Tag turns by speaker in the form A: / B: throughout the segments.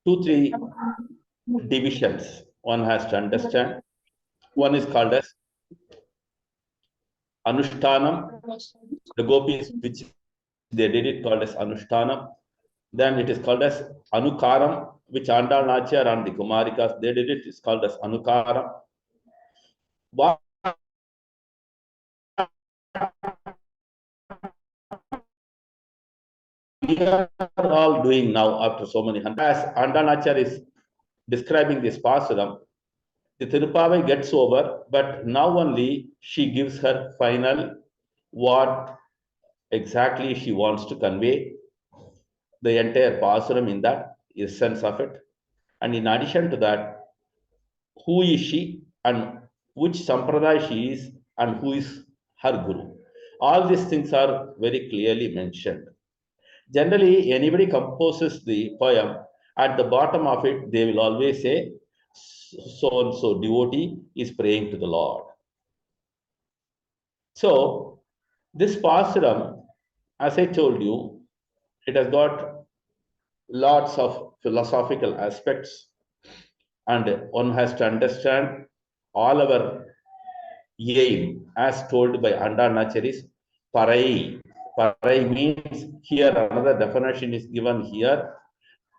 A: two, three divisions one has to understand. One is called as Anushtanam. The gopis which they did it called as Anushtanam. Then it is called as Anukaram, which Āndāl Nachiyar and the Kumarikas, they did it. It's called as Anukaram. What we are all doing now after so many hundreds, as Āndāl Nachiyar is describing this Pāsuram, the Tiruppāvai gets over, but now only she gives her final what exactly she wants to convey, the entire Pāsuram in that essence of it. And in addition to that, who is she and which sampradaya she is and who is her guru. All these things are very clearly mentioned. Generally, anybody composes the poem, at the bottom of it, they will always say, so-and-so devotee is praying to the Lord. So, this Pāsuram, as I told you, it has got lots of philosophical aspects, and one has to understand all our aim, as told by Āndāl Nachiyar, is Parai. Parai means, here another definition is given here,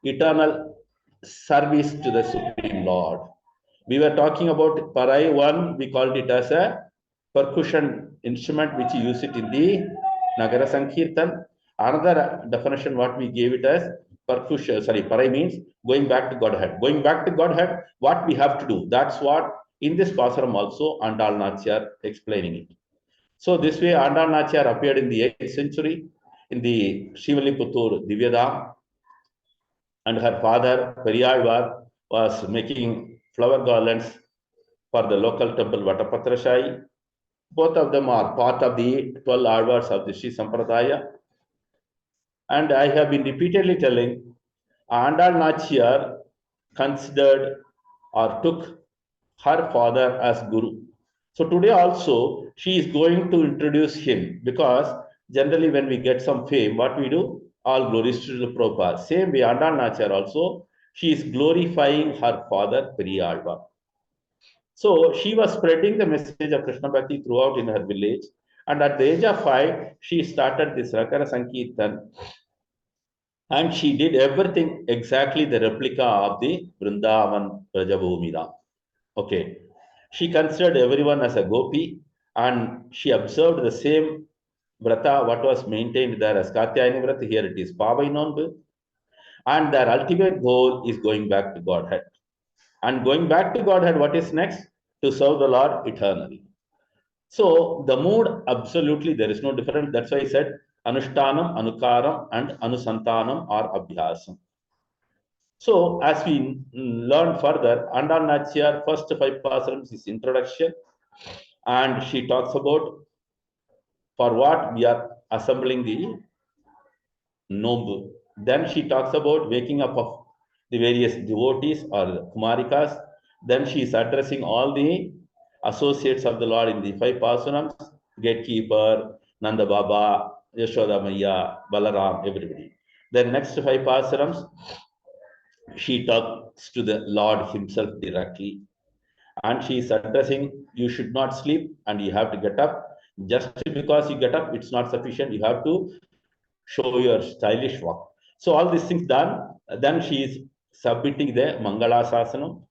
A: eternal service to the Supreme Lord. We were talking about Parai one, we called it as a percussion instrument which you use it in the Nagara Sankirtan. Another definition what we gave it as percussion, Parai means going back to Godhead. Going back to Godhead, what we have to do. That's what in this Pāsuram also Āndāl Nachiyar explaining it. So this way Āndāl Nachiyar appeared in the 8th century in the Srivilliputturu Divyadam, and her father Periyalvar was making flower garlands for the local temple Vatapatrashai. Both of them are part of the 12 Alvars of the Śrī Sampradaya. And I have been repeatedly telling, Āndāl Nachiyar considered or took her father as guru. So today also, she is going to introduce him, because generally when we get some fame, what we do? All glories to the Prabhupada. Same way, Āndāl Nachiyar also, she is glorifying her father, Periyalvar. So she was spreading the message of Krishna Bhakti throughout in her village. And at the age of 5, she started this Rakara Sankirtan. And she did everything exactly the replica of the Vrindavan Brajabhumida. Okay. She considered everyone as a gopi, and she observed the same vrata what was maintained there as Katyayani Vrata. Here it is Pāvai Nonbu. And their ultimate goal is going back to Godhead. And going back to Godhead, what is next? To serve the Lord eternally. So the mood, absolutely, there is no difference. That's why I said Anushtanam, Anukaram, and Anusantanam or Abhyasam. So as we learn further, Āndāl Nachiyar, first 5 Pāsurams is introduction, and she talks about for what we are assembling the Nombu. Then she talks about waking up of the various devotees or the Kumarikas. Then she is addressing all the associates of the Lord in the 5 Pāsurams, Gatekeeper, Nanda Baba, Yashoda Maya, Balaram, everybody. Then next 5 Pāsurams, she talks to the Lord himself directly. And she is addressing, you should not sleep and you have to get up. Just because you get up, it's not sufficient. You have to show your stylish walk. So all these things done, then she is submitting the Mangala Sasanam.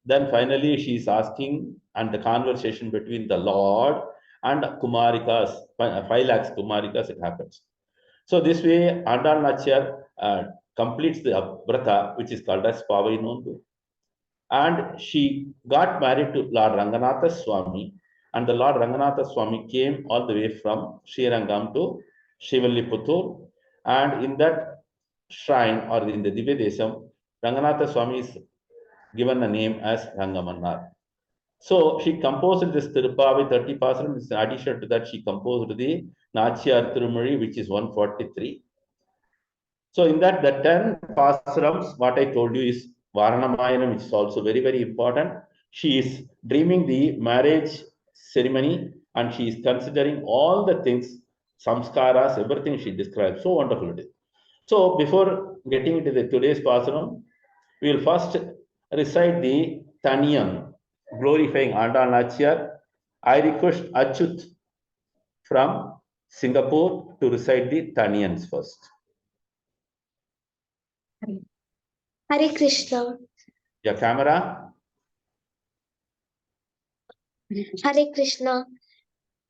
A: Then finally she is asking, and the conversation between the Lord and Kumarikas, 5 lakhs Kumarikas, it happens. So this way, Āndāl Nachiyar completes the Vrata, which is called as Pāvai Nondu. And she got married to Lord Ranganatha Swami, and the Lord Ranganatha Swami came all the way from Srirangam to Srivilliputturu, and in that shrine or in the Divya Desam, Ranganatha Swami is given a name as Rangamannar. So she composed this Tiruppāvai 30 Pāsurams. In addition to that, she composed the Nachiyar Tirumozhi, which is 143. So in that, the 10 Pāsurams, what I told you is Varanamayanam, which is also very, very important. She is dreaming the marriage ceremony, and she is considering all the things, samskaras, everything she describes. So wonderful it is. So before getting into the today's Pāsuram, We will first recite the Taniyam, glorifying Āndāl Nachiyar. I request Achyut from Singapore to recite the Taniyams first.
B: Hare Krishna.
A: Your camera.
B: Hare Krishna.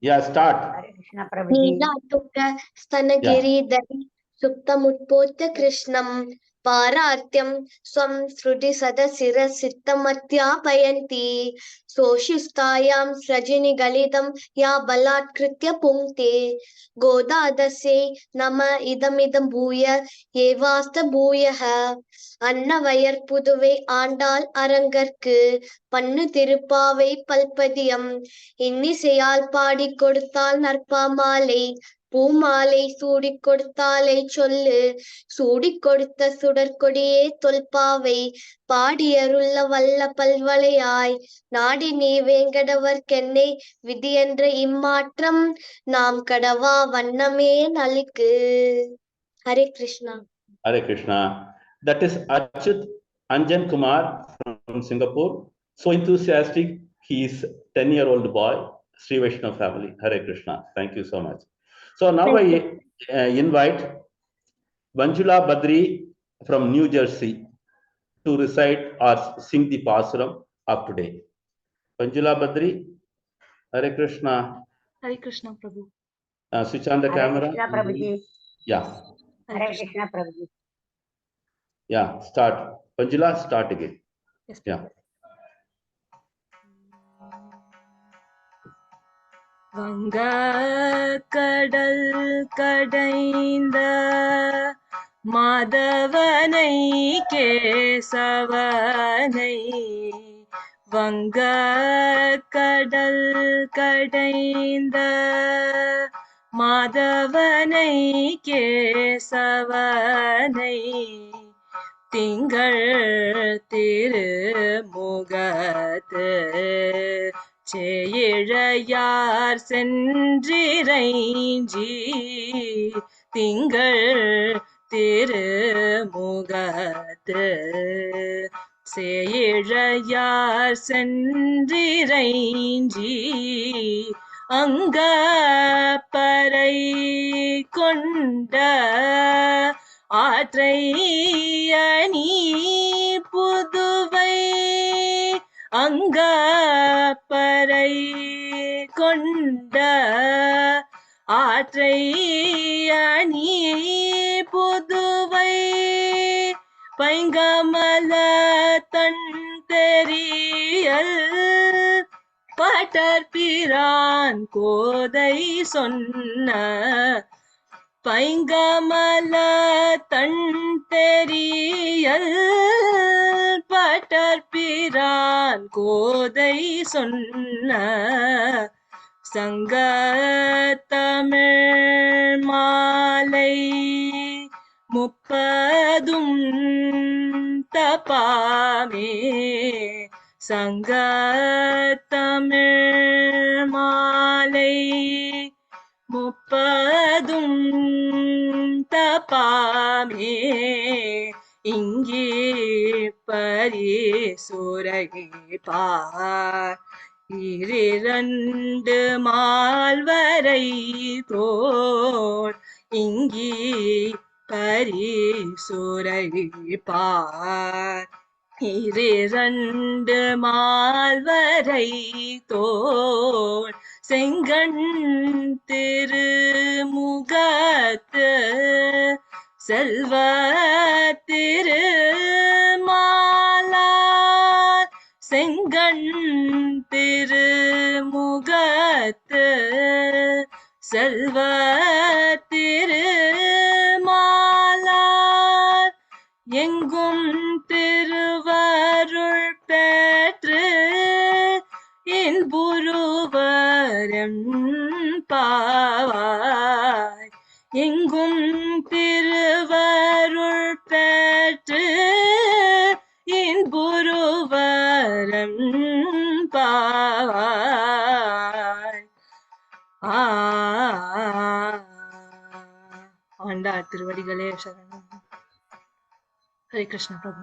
A: Yeah, start.
C: Hare Krishna Prabhuji.
B: Nila Tukka Stanagiri Dari Sukta Mutpota Krishnam Parartyam Swam Srudi Sadasira Sittamatya Payanti Soshistayam Srajini Galidam Ya Balat Kritya Punkte Godadase Nama Idam Bhuya Yevasta Bhuyaha Annavayar Puduvai Āndāl Arangarku Pannu Tiruppāvai Palpadiyam இன்னிசையால் பாடிக் கொடுத்தால் நற்பாமாலை பூமாலை சூடிக் கொடுத்தாலை சொல்லு சூடிக் கொடுத்த சுடற்கொடியே தொல்பாவை பாடியருள்ள வல்ல பல்வளையாய் நாடி நீ வேங்கடவர்க்கென்னை விதியென்ற இம்மாற்றம் நாம் கடவா வண்ணமே நலிக்கு. Hare Krishna.
A: Hare Krishna. That is Achyut Anjan Kumar from Singapore. So enthusiastic. He is 10-year-old boy, Sri Vaishnava family. Hare Krishna. Thank you so much. So now I invite Manjula Badri from New Jersey to recite or sing the Pāsuram of today. Manjula Badri, Hare Krishna.
D: Hare Krishna Prabhu.
A: Switch on the
C: Hare
A: camera.
C: Krishna Prabhuji.
A: Yeah.
C: Hare Krishna Prabhuji.
A: Yeah, start. Manjula, start again.
D: Yes,
A: Yeah.
D: வங்கக் கடல் கடைந்த மாதவனை கேசவனை வங்கக் கடல் கடைந்த மாதவனை கேசவனை திங்கள் திருமுகத்து சேயிழையார் சென்றிறைஞ்சி திங்கள் திருமுகத்து சேயிழையார் சென்றிறைஞ்சி அங்கப்பறை கொண்ட ஆற்றை அணி புதுவை அங்கப்பறை கொண்ட ஆற்றை அணி புதுவை பைங்கமல தன் தெரியல் பட்டர்பிரான் கோதை சொன்ன பைங்கமல தன் தெரியல் பட்டர்பிரான் கோதை சொன்ன சங்கத்தமிழ் மாலை முப்பதும் தபாமே சங்கத்தமிழ் மாலை முப்பதும் தபாமே இங்கே பரிசுரை பார் இரண்டு மால்வரை தோள் இங்கி பரிசுரை பார் இரண்டு மால்வரை தோள் செங்கண் திருமுகத்து செல்வ திருமாலார் செங்கண் திருமுகத்து செல்வ திருமாலார் எங்கும் திருவருள் பெற்று இன்புருவரம் பாவாய் எங்கும் திருவருள் பெற்று இன்புருவரம் பாவாய் ஆண்டாள் திருவடிகளே சரணம். ஹரே கிருஷ்ண பிரபு.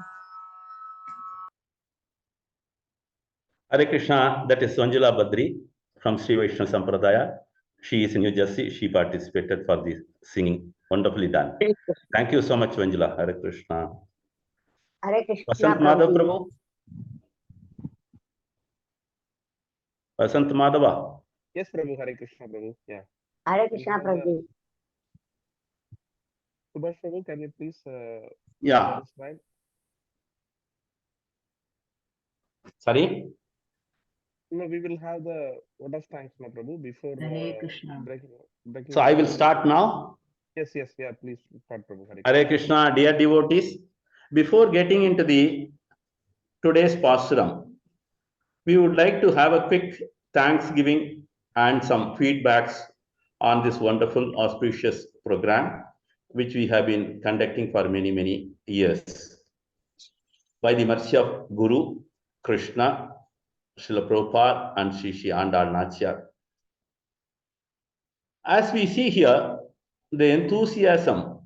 A: Hare Krishna, that is Sanjula Badri from Sri Vaishnava Sampradaya. She is in New Jersey. She participated for the singing. Wonderfully done. Thank you so much, Vanjula. Hare Krishna.
C: Hare Krishna
A: Vasant Madhav
C: Prabhuji.
A: Prabhu. Vasant Madhava.
E: Yes, Prabhu. Hare Krishna, Prabhu. Yeah.
C: Hare
E: We
C: Krishna
E: have the
C: Prabhuji.
E: Subhash Prabhu. Can you please
A: Yeah.
E: share the slide?
A: Sorry.
E: No, we will have the vote of thanks, no, Prabhu, before
C: Hare Krishna.
E: breaking
A: So I will start now.
E: Yes, yes, yeah. Please start, Prabhu.
A: Hare Krishna, dear devotees. Before getting into the today's Pāsuram, we would like to have a quick thanksgiving and some feedbacks on this wonderful auspicious program, which we have been conducting for many, many years. By the mercy of Guru, Krishna, Srila Prabhupada, and Śrī Āndāl Nachyar. As we see here, the enthusiasm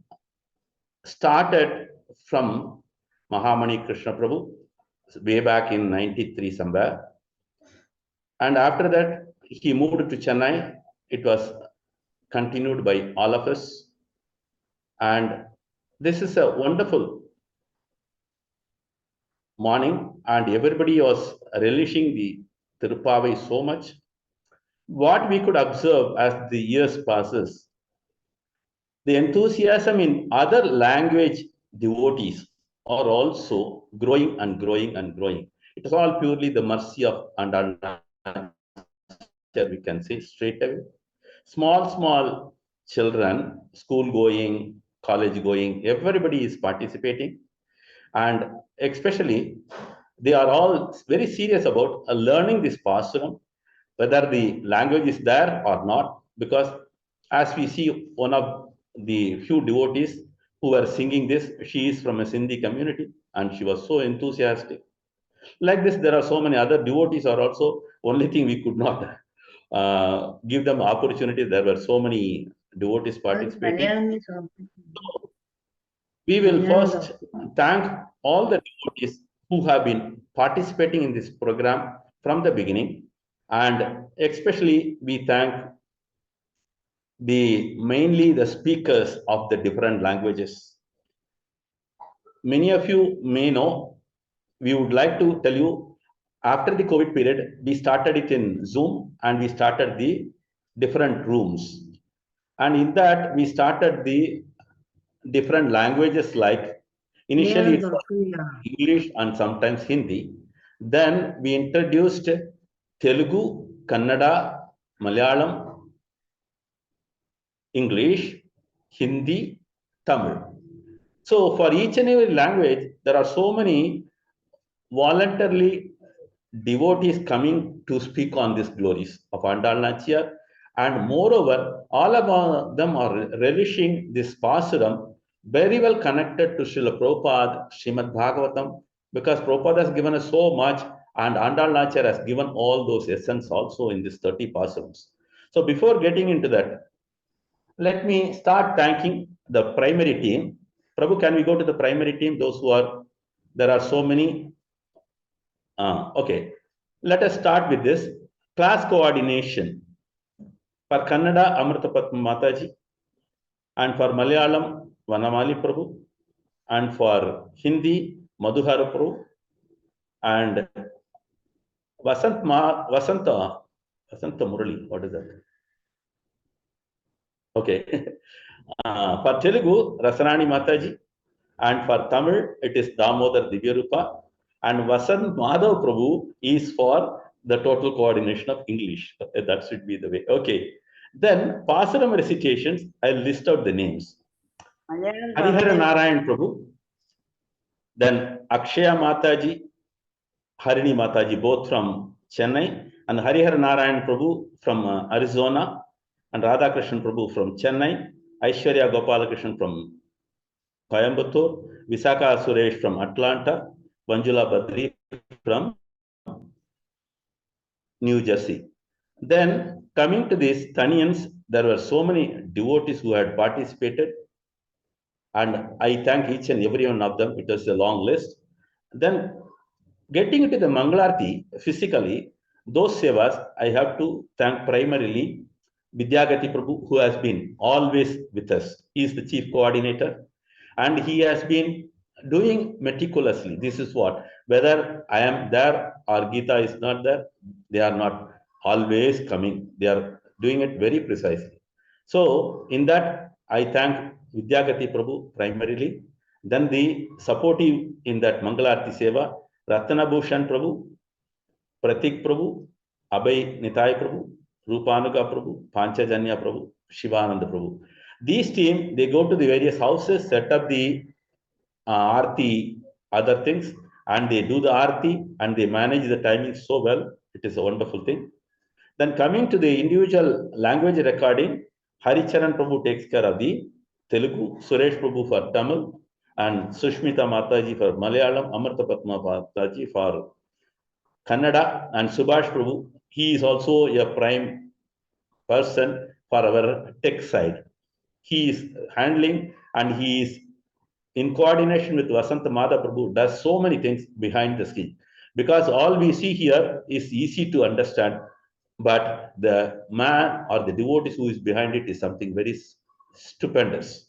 A: started from Mahamani Krishna Prabhu way back in 93 somewhere. And after that, he moved to Chennai. It was continued by all of us. And this is a wonderful morning, and everybody was relishing the Tiruppāvai so much. What we could observe as the years passes, the enthusiasm in other language devotees are also growing and growing and growing. It is all purely the mercy of Āndāl, we can say straight away. Small children, school going, college going, everybody is participating. And especially, they are all very serious about learning this Pāsuram, whether the language is there or not, because as we see, one of the few devotees who were singing this, she is from a Sindhi community, and she was so enthusiastic. Like this, there are so many other devotees are also, only thing we could not give them opportunity. There were so many devotees participating. We will first thank all the devotees who have been participating in this program from the beginning, and especially we thank mainly the speakers of the different languages. Many of you may know, we would like to tell you, after the COVID period, we started it in Zoom, and we started the different rooms. And in that, we started the different languages, like initially it was English and sometimes Hindi. Then we introduced Telugu, Kannada, Malayalam, English, Hindi, Tamil. So for each and every language, there are so many voluntarily devotees coming to speak on these glories of Āndāl Nachiyar. And moreover, all of them are relishing this Pāsuram, very well connected to Srila Prabhupada, Śrīmad-Bhāgavatam, because Prabhupada has given us so much, and Āndāl Nachiyar has given all those essence also in this 30 Pāsurams. So before getting into that, let me start thanking the primary team. Prabhu, can we go to the primary team? Those who are, there are so many. Okay, let us start with this class coordination. For Kannada, Amritapat Mataji, and for Malayalam, Vanamali Prabhu, and for Hindi, Madhuhara Prabhu, and Vasanta Murali, what is that? Okay. For Telugu, Rasarani Mataji, and for Tamil, it is Dāmodar Desh and Vasant Madhav Prabhu is for the total coordination of English. That should be the way. Okay. Then Pāsuram recitations, I'll list out the names. Harihara Narayan Prabhu, then Akshaya Mataji, Harini Mataji, both from Chennai, and Harihara Narayan Prabhu from Arizona, and Radhakrishnan Prabhu from Chennai, Aishwarya Gopalakrishnan from Coimbatore, Visakha Suresh from Atlanta, Vanjula Badri from New Jersey. Then coming to these Thaniyans, there were so many devotees who had participated, and I thank each and every one of them. It was a long list. Then getting into the Mangalārati physically, those sevas, I have to thank primarily Vidyagati Prabhu, who has been always with us. He is the chief coordinator and he has been doing meticulously. This is what, whether I am there or Gita is not there, they are not always coming. They are doing it very precisely. So in that, I thank Vidyagati Prabhu primarily. Then the supportive in that Mangalārati Seva, Ratana Bhushan Prabhu, Pratik Prabhu, Abhay Nitai Prabhu, Rupanuga Prabhu, Panchajanya Prabhu, Shivananda Prabhu. These team, they go to the various houses, set up the Aarti, other things, and they do the Aarti and they manage the timing so well. It is a wonderful thing. Then coming to the individual language recording, Haricharan Prabhu takes care of the Telugu, Suresh Prabhu for Tamil, and Sushmita Mataji for Malayalam, Amartha Padma Mataji for Kannada, and Subhash Prabhu. He is also a prime person for our tech side. He is handling and he is in coordination with Vasanta Madha Prabhu, does so many things behind the scene. Because all we see here is easy to understand, but the man or the devotee who is behind it is something very stupendous.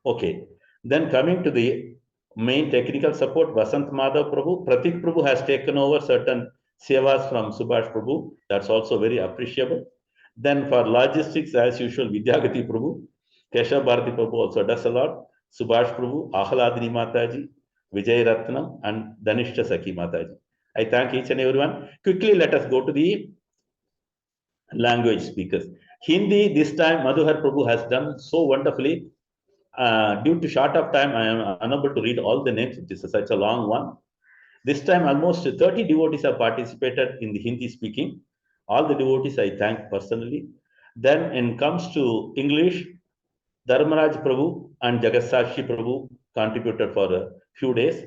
A: Okay. Then coming to the main technical support, Vasant Madhav Prabhu, Pratik Prabhu has taken over certain sevas from Subhash Prabhu. That's also very appreciable. Then for logistics, as usual, Vidyagati Prabhu, Keshav Bharati Prabhu also does a lot. Subhash Prabhu, Ahladini Mataji, Vijay Ratnam, and Danishta Saki Mataji. I thank each and everyone. Quickly, let us go to the language speakers. Hindi, this time, Madhuhar Prabhu has done so wonderfully. Due to short of time, I am unable to read all the names. It is such a long one. This time, almost 30 devotees have participated in the Hindi speaking. All the devotees I thank personally. Then, in comes to English, Dharmaraj Prabhu and Jagasakshi Prabhu contributed for a few days.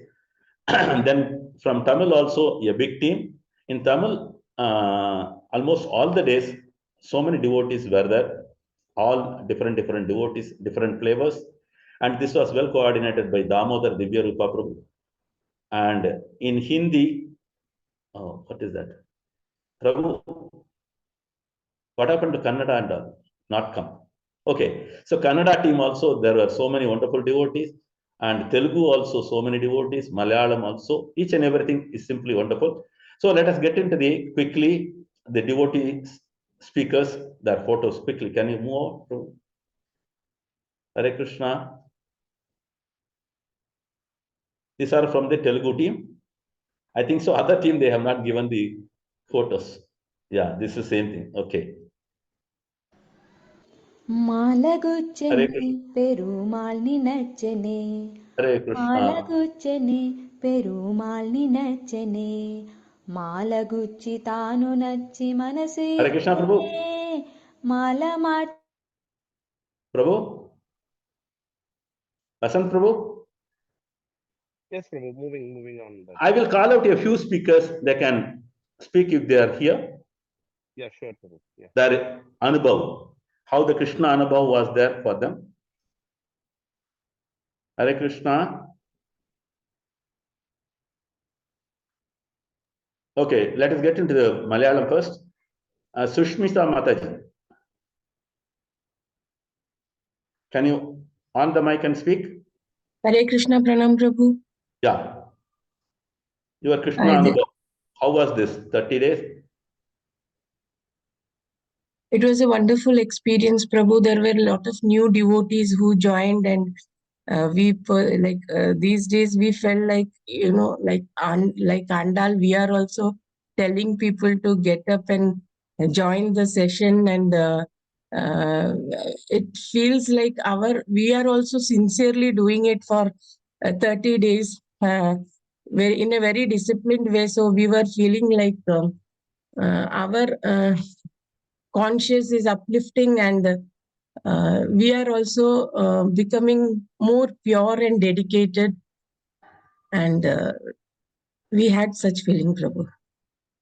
A: Then from Tamil also a big team. In Tamil, almost all the days, so many devotees were there, all different devotees, different flavors. And this was well coordinated by Dāmodar Divya Rupa Prabhu. And in Hindi, oh, what is that? Prabhu, what happened to Kannada and not come? Okay, so Kannada team also, there were so many wonderful devotees, and Telugu also so many devotees, Malayalam also, each and everything is simply wonderful. So let us get into the quickly, the devotee speakers, their photos quickly. Can you move on to Hare Krishna? These are from the Telugu team. I think so, other team, they have not given the photos. Yeah, this is the same thing. Okay.
F: மாலகுச்சனே Perumal நினைச்சனே
A: Hare Krishna.
F: మాలగుచ్చనే Perumal నినచ్చనే మాలగుచ్చి తాను నచ్చి మనసే
A: Hare Krishna, Prabhu.
F: Mala
A: Prabhu? Vasant Prabhu?
E: Yes, Prabhu, moving on.
A: I will call out a few speakers. They can speak if they are here.
E: Yeah, sure, Prabhu. Yeah.
A: Their Anubhav, how the Krishna Anubhav was there for them. Hare Krishna. Okay, let us get into the Malayalam first. Sushmita Mataji. Can you on the mic and speak?
D: Hare Krishna, Pranam Prabhu.
A: Yeah. Your Krishna
D: Hi there.
A: Anubhav. How was this 30 days?
D: It was a wonderful experience, Prabhu. There were a lot of new devotees who joined, and these days we felt like, like Āndāl, we are also telling people to get up and join the session, and it feels like we are also sincerely doing it for 30 days in a very disciplined way. So we were feeling like our conscious is uplifting, and we are also becoming more pure and dedicated, and we had such feeling, Prabhu.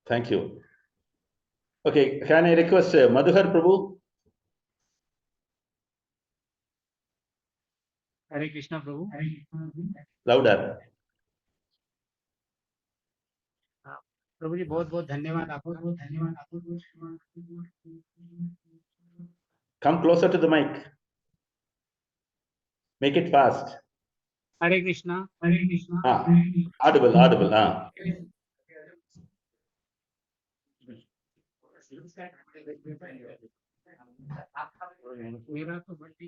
A: Thank you. Okay, can I request Madhuhar Prabhu?
G: Hare Krishna, Prabhu.
A: Louder.
G: प्रभु जी बहुत बहुत धन्यवाद आपको।
A: Come closer to the mic. Make it fast.
G: Hare Krishna.
A: Audible.
G: मेरा तो बड़ी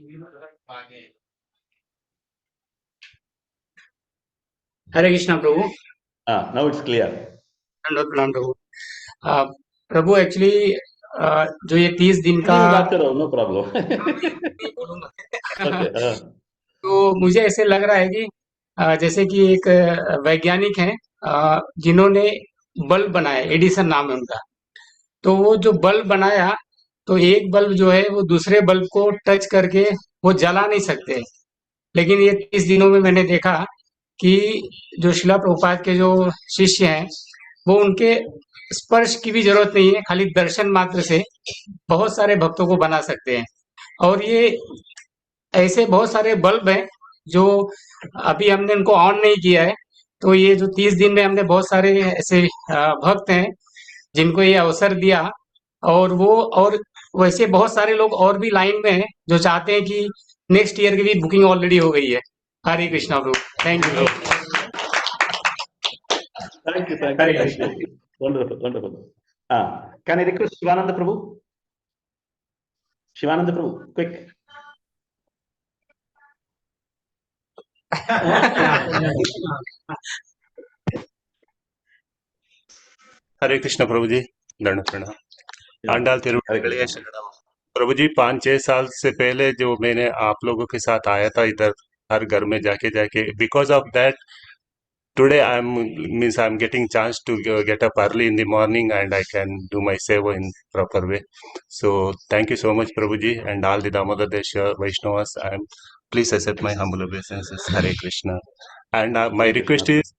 G: आगे। हरे कृष्णा प्रभु।
A: Now it's clear.
G: प्रणाम प्रभु। प्रभु actually जो ये 30 दिन का
A: बात करो, no problem. Okay.
G: तो मुझे ऐसे लग रहा है कि जैसे कि एक वैज्ञानिक हैं जिन्होंने बल्ब बनाया, एडिसन नाम है उनका। तो वो जो बल्ब बनाया, तो एक बल्ब जो है वो दूसरे बल्ब को टच करके वो जला नहीं सकते। लेकिन ये 30 दिनों में मैंने देखा कि जो शिला प्रभुपाद के जो शिष्य हैं, वो उनके स्पर्श की भी जरूरत नहीं है, खाली दर्शन मात्र से बहुत सारे भक्तों को बना सकते हैं। और ये ऐसे बहुत सारे बल्ब हैं जो अभी हमने उनको ऑन नहीं किया है। तो ये जो 30 दिन में हमने बहुत सारे ऐसे भक्त हैं जिनको ये अवसर दिया, और वैसे बहुत सारे लोग और भी लाइन में हैं जो चाहते हैं कि नेक्स्ट ईयर की भी बुकिंग ऑलरेडी हो गई है। Hare Krishna prabhu. Thank you.
A: Thank you. Wonderful. Can I request Shivananda Prabhu? Shivananda Prabhu, quick.
H: हरे कृष्ण प्रभु जी, दंड प्रणाम। आंडाल तिरुपति प्रभु जी, 5-6 साल से पहले जो मैंने आप लोगों के साथ आया था इधर, हर घर में जाके because of that today I'm getting chance to get up early in the morning and I can do my seva in proper way. So thank you so much Prabhuji and all the Dāmodar Desh Vaishnavas. Please accept my humble obeisances. Hare Krishna. And my request is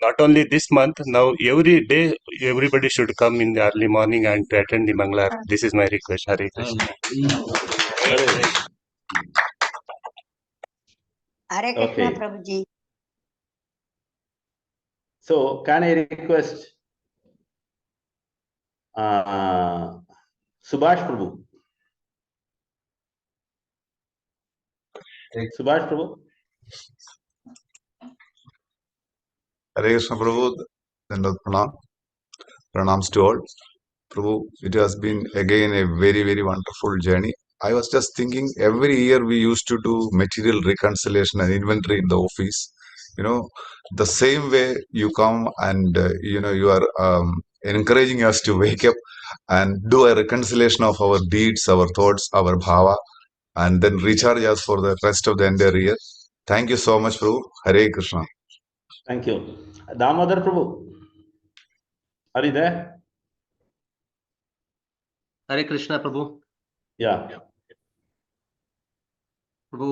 H: not only this month, now every day everybody should come in the early morning and to attend the Mangalārati. This is my request. Hare Krishna.
C: Hare Krishna Prabhuji.
A: So can I request Subhash Prabhu? Subhash Prabhu.
I: Hare Krishna Prabhu, pranams to all. Prabhu, it has been again a very, very wonderful journey. I was just thinking, every year we used to do material reconciliation and inventory in the office. The same way you come and, you are encouraging us to wake up and do a reconciliation of our deeds, our thoughts, our bhava, and then recharge us for the rest of the entire year. Thank you so much, Prabhu. Hare Krishna.
A: Thank you. Dāmodar Prabhu, are you there?
J: Hare Krishna Prabhu.
A: Yeah.
J: Prabhu,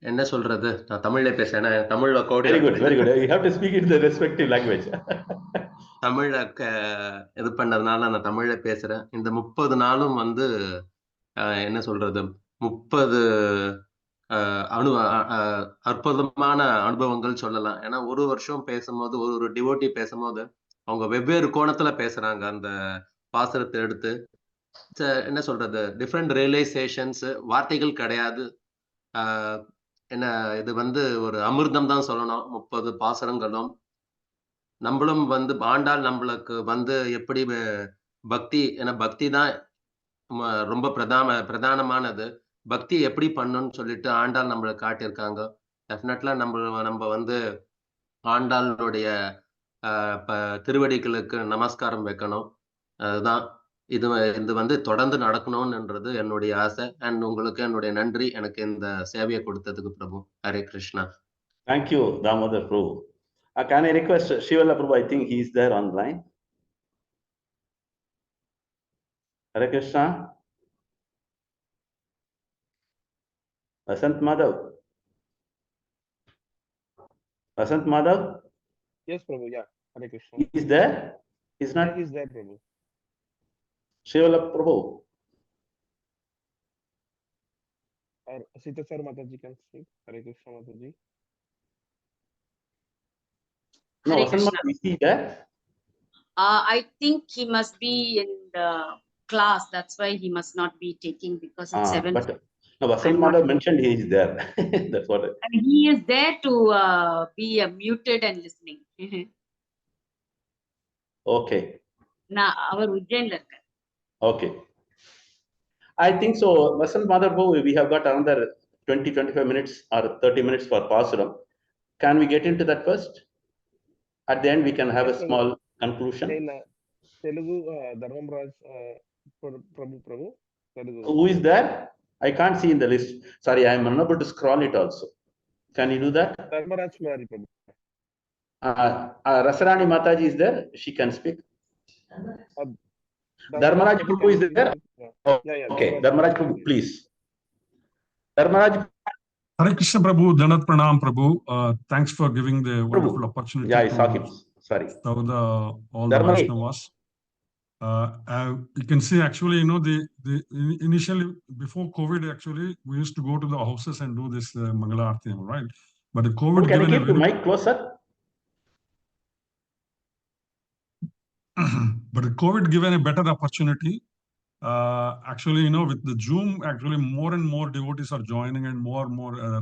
J: என்ன சொல்றது? நான் தமிழ்ல பேசுறேன். தமிழ்ல கோடி.
A: Very good. You have to speak in the respective language.
J: தமிழ்ல இது பண்ணதுனால நான் தமிழ்ல பேசுறேன். இந்த 30 நாளும் வந்து என்ன சொல்றது? 30 அற்புதமான அனுபவங்கள் சொல்லலாம். ஏன்னா ஒரு வருஷம் பேசும்போது ஒரு டிவோட்டி பேசும்போது அவங்க வெவ்வேறு கோணத்துல பேசுறாங்க. அந்த பாசுரத்தை எடுத்து என்ன சொல்றது, டிஃப்ரெண்ட் ரியலைசேஷன்ஸ், வார்த்தைகள் கிடையாது. என்ன இது வந்து ஒரு அமிர்தம் தான் சொல்லணும். 30 பாசுரங்களும் நம்மளும் வந்து ஆண்டாள் நம்மளுக்கு வந்து எப்படி பக்தி, ஏன்னா பக்தி தான் ரொம்ப பிரதானமானது. பக்தி எப்படி பண்ணணும்னு சொல்லிட்டு ஆண்டாள் நம்மளுக்கு காட்டியிருக்காங்க. டெஃபினெட்லா நம்ம வந்து ஆண்டாளுடைய திருவடிகளுக்கு நமஸ்காரம் வைக்கணும். அதுதான் இது வந்து தொடர்ந்து நடக்கணும்ன்றது என்னுடைய ஆசை. அண்ட் உங்களுக்கு என்னுடைய நன்றி, எனக்கு இந்த சேவையை கொடுத்ததுக்கு பிரபு. Hare Krishna.
A: Thank you, Dāmodar Prabhu. Can I request Shivala Prabhu? I think he is there online. Hare Krishna. Vasant Madhav.
E: Yes, Prabhu. Yeah. Hare Krishna.
A: He is there? He's not.
E: He is there, Prabhu.
A: Shivala Prabhu.
E: Or Sita Sir Mataji can speak. Hare Krishna Mataji.
A: No, Vasant Madhav, is he there?
K: I think he must be in the class. That's why he must not be taking because it's 7.
A: But no, Vasant Madhav mentioned he is there. That's what.
K: And he is there to be muted and listening.
A: Okay.
K: Now, our Ujjain Larka.
A: Okay. I think so. Vasant Madhav, we have got another 20-25 minutes or 30 minutes for Pāsuram. Can we get into that first? At the end, we can have a small conclusion.
E: Telugu, Dharmaraj, Prabhu. Telugu.
A: Who is there? I can't see in the list. Sorry, I am unable to scroll it also. Can you do that?
E: Dharmaraj Kumari, Prabhu.
A: Rasarani Mataji is there. She can speak. Dharmaraj Prabhu is there? Oh, okay, Dharmaraj Prabhu, please. Dharmaraj.
L: Hare Krishna Prabhu, Danat Pranam Prabhu. Thanks for giving the wonderful opportunity.
A: Yeah, I saw him. Sorry.
L: All the Vaishnavas. You can see actually, the initially before COVID, actually, we used to go to the houses and do this Mangalārati, right? But the COVID
A: can you keep the mic closer?
L: But the COVID given a better opportunity. Actually, with the Zoom, actually more and more devotees are joining and more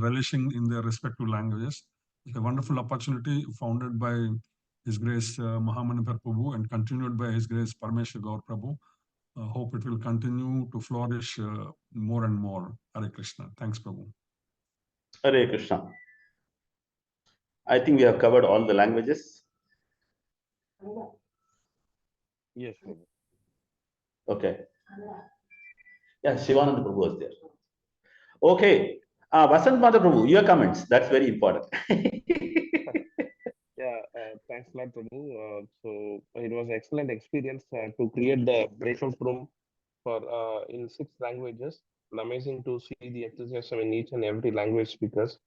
L: relishing in their respective languages. It's a wonderful opportunity founded by His Grace Mahamanipar Prabhu and continued by His Grace Parameshwar Gaur Prabhu. Hope it will continue to flourish more and more. Hare Krishna. Thanks, Prabhu.
A: Hare Krishna. I think we have covered all the languages.
E: Yes, Prabhu.
A: Okay. Yeah, Shivananda Prabhu was there. Okay. Vasant Madhav Prabhu, your comments. That's very important.
E: Yeah, thanks a lot, Prabhu. So it was an excellent experience to create the breakout room for in 6 languages. And amazing to see the enthusiasm in each and every language speakers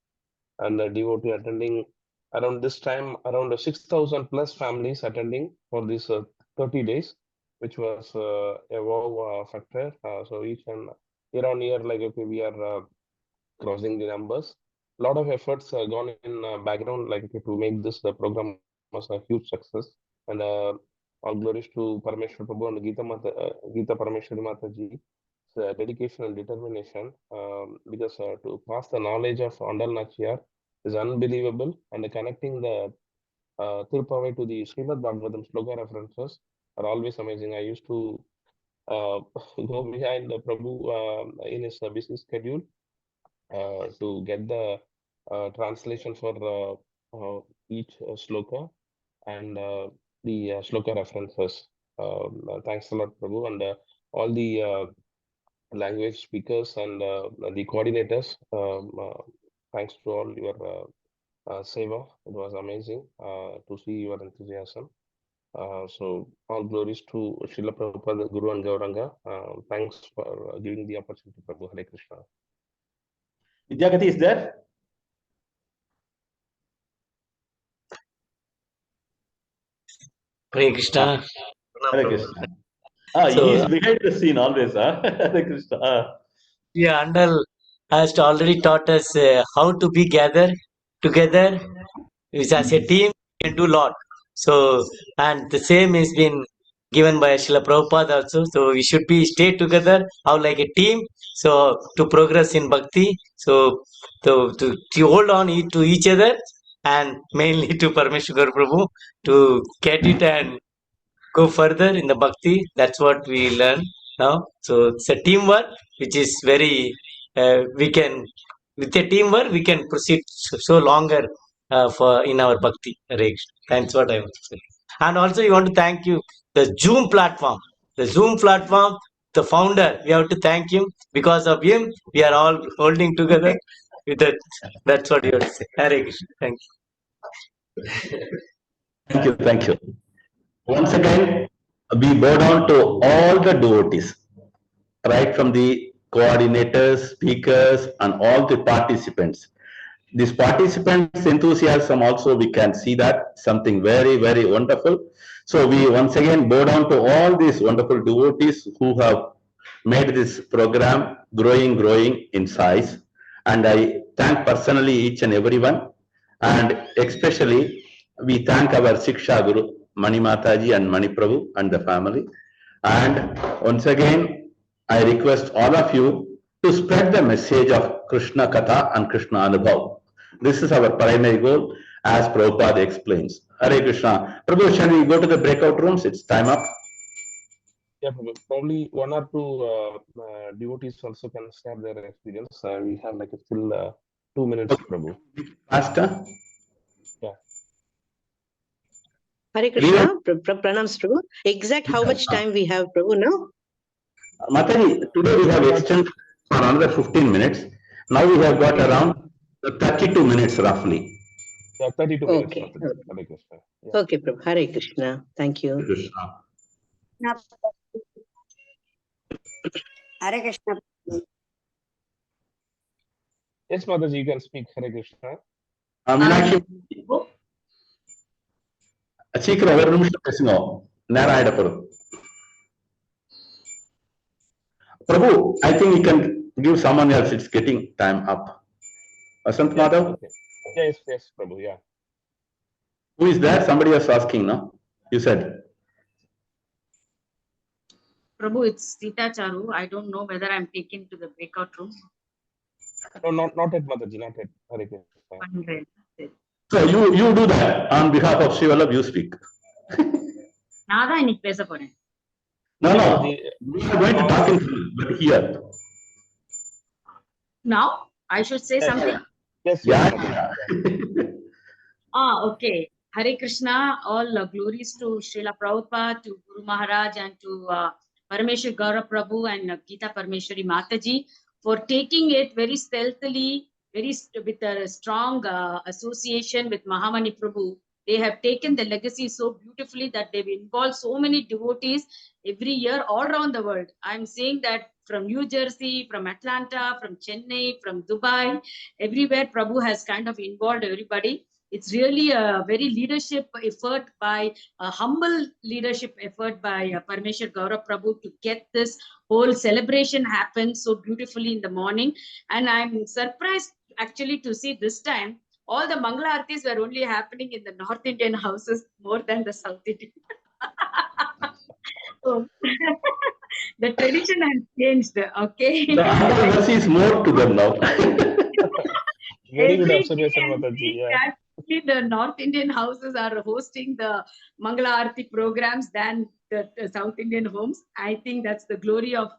E: and the devotee attending. Around this time, around 6,000 plus families attending for these 30 days, which was a wow factor. So each and year on year, like okay, we are crossing the numbers. A lot of efforts gone in background, like okay, to make this program was a huge success. And all glories to Parameshwar Prabhu and Geeta Parameshwari Mataji. Dedication and determination, because to pass the knowledge of Āndāl Nachiyar is unbelievable, and connecting the Thiruppāvai to the Śrīmad-Bhāgavatam sloka references are always amazing. I used to go behind the Prabhu in his busy schedule to get the translation for each sloka and the sloka references. Thanks a lot, Prabhu, and all the language speakers and the coordinators. Thanks to all your seva. It was amazing to see your enthusiasm. So all glories to Srila Prabhupada, Guru and Gauranga. Thanks for giving the opportunity, Prabhu. Hare Krishna.
A: Vidyagati is there?
M: Hare Krishna.
A: Hare Krishna. He is behind the scene always. Hare Krishna.
M: Yeah, Āndāl has already taught us how to be gathered together. As a team, we can do a lot. So, and the same has been given by Srila Prabhupada also. So, we should stay together, how like a team. So, to progress in bhakti. So, to hold on to each other and mainly to Parameshwar Prabhu to get it and go further in the bhakti. That's what we learn now. So it's a teamwork, which is very we can with a teamwork we can proceed so longer for in our bhakti. That's what I want to say. And also, we want to thank you the Zoom platform. The Zoom platform, the founder. We have to thank him. Because of him, we are all holding together. With that, that's what you have to say. Hare Krishna. Thank you.
A: Thank you. Thank you. Once again, we bow down to all the devotees, right from the coordinators, speakers, and all the participants. This participants' enthusiasm also, we can see that something very, very wonderful. So we once again bow down to all these wonderful devotees who have made this program growing in size. And I thank personally each and everyone. And especially, we thank our Siksha Guru, Mani Mataji and Mani Prabhu and the family. And once again, I request all of you to spread the message of Krishna Katha and Krishna Anubhav. This is our primary goal, as Prabhupada explains. Hare Krishna. Prabhu, shall we go to the breakout rooms? It's time up.
E: Yeah, probably one or two devotees also can share their experience. We have like still 2 minutes, Prabhu.
A: Faster.
E: Yeah.
N: Hare Krishna, pranams, Prabhu. Exact how much time we have, Prabhu, now?
A: Mataji, today we have extended for another 15 minutes. Now we have got around 32 minutes roughly.
E: Yeah, 32 minutes.
N: Okay.
E: Hare Krishna. Yeah.
N: Okay, Prabhu. Hare Krishna. Thank you.
A: Hare Krishna.
C: Hare Krishna.
E: Yes, Mataji, you can speak. Hare Krishna.
A: சீக்கிரம் ஒரு நிமிஷம் பேசுங்க, நேரம் ஆயிட போறது. Prabhu, I think you can give someone else. It's getting time up. Vasant Madhav?
E: Okay. Yes, Prabhu, yeah.
A: Who is there? Somebody was asking, no? You said.
K: Prabhu, it's Sita Charu. I don't know whether I'm taken to the breakout room.
E: No, not yet, Mataji, not yet. Hare Krishna.
K: 100.
A: So you do that on behalf of Shivalabh, you speak.
K: நான் தான் இன்னைக்கு பேச போறேன்.
A: No. We are going to talk in but here.
K: Now I should say something.
E: Yes.
A: Yeah.
K: Okay. Hare Krishna. All glories to Srila Prabhupada, to Guru Maharaj, and to Parameshwar Gaurav Prabhu and Geeta Parmeshwari Mataji for taking it very stealthily, with a strong association with Mahamani Prabhu. They have taken the legacy so beautifully that they've involved so many devotees every year all around the world. I'm saying that from New Jersey, from Atlanta, from Chennai, from Dubai, everywhere Prabhu has kind of involved everybody. It's really a very leadership effort a humble leadership effort by Parameshwar Gaurav Prabhu to get this whole celebration happen so beautifully in the morning. And I'm surprised actually to see this time all the Mangalaratis were only happening in the North Indian houses more than the South Indian. So, the tradition has changed, okay?
A: The Mangalārati is more to them now.
E: Very good observation, Mataji. Yeah.
K: Actually, the North Indian houses are hosting the Mangalārati programs than the South Indian homes. I think that's the glory of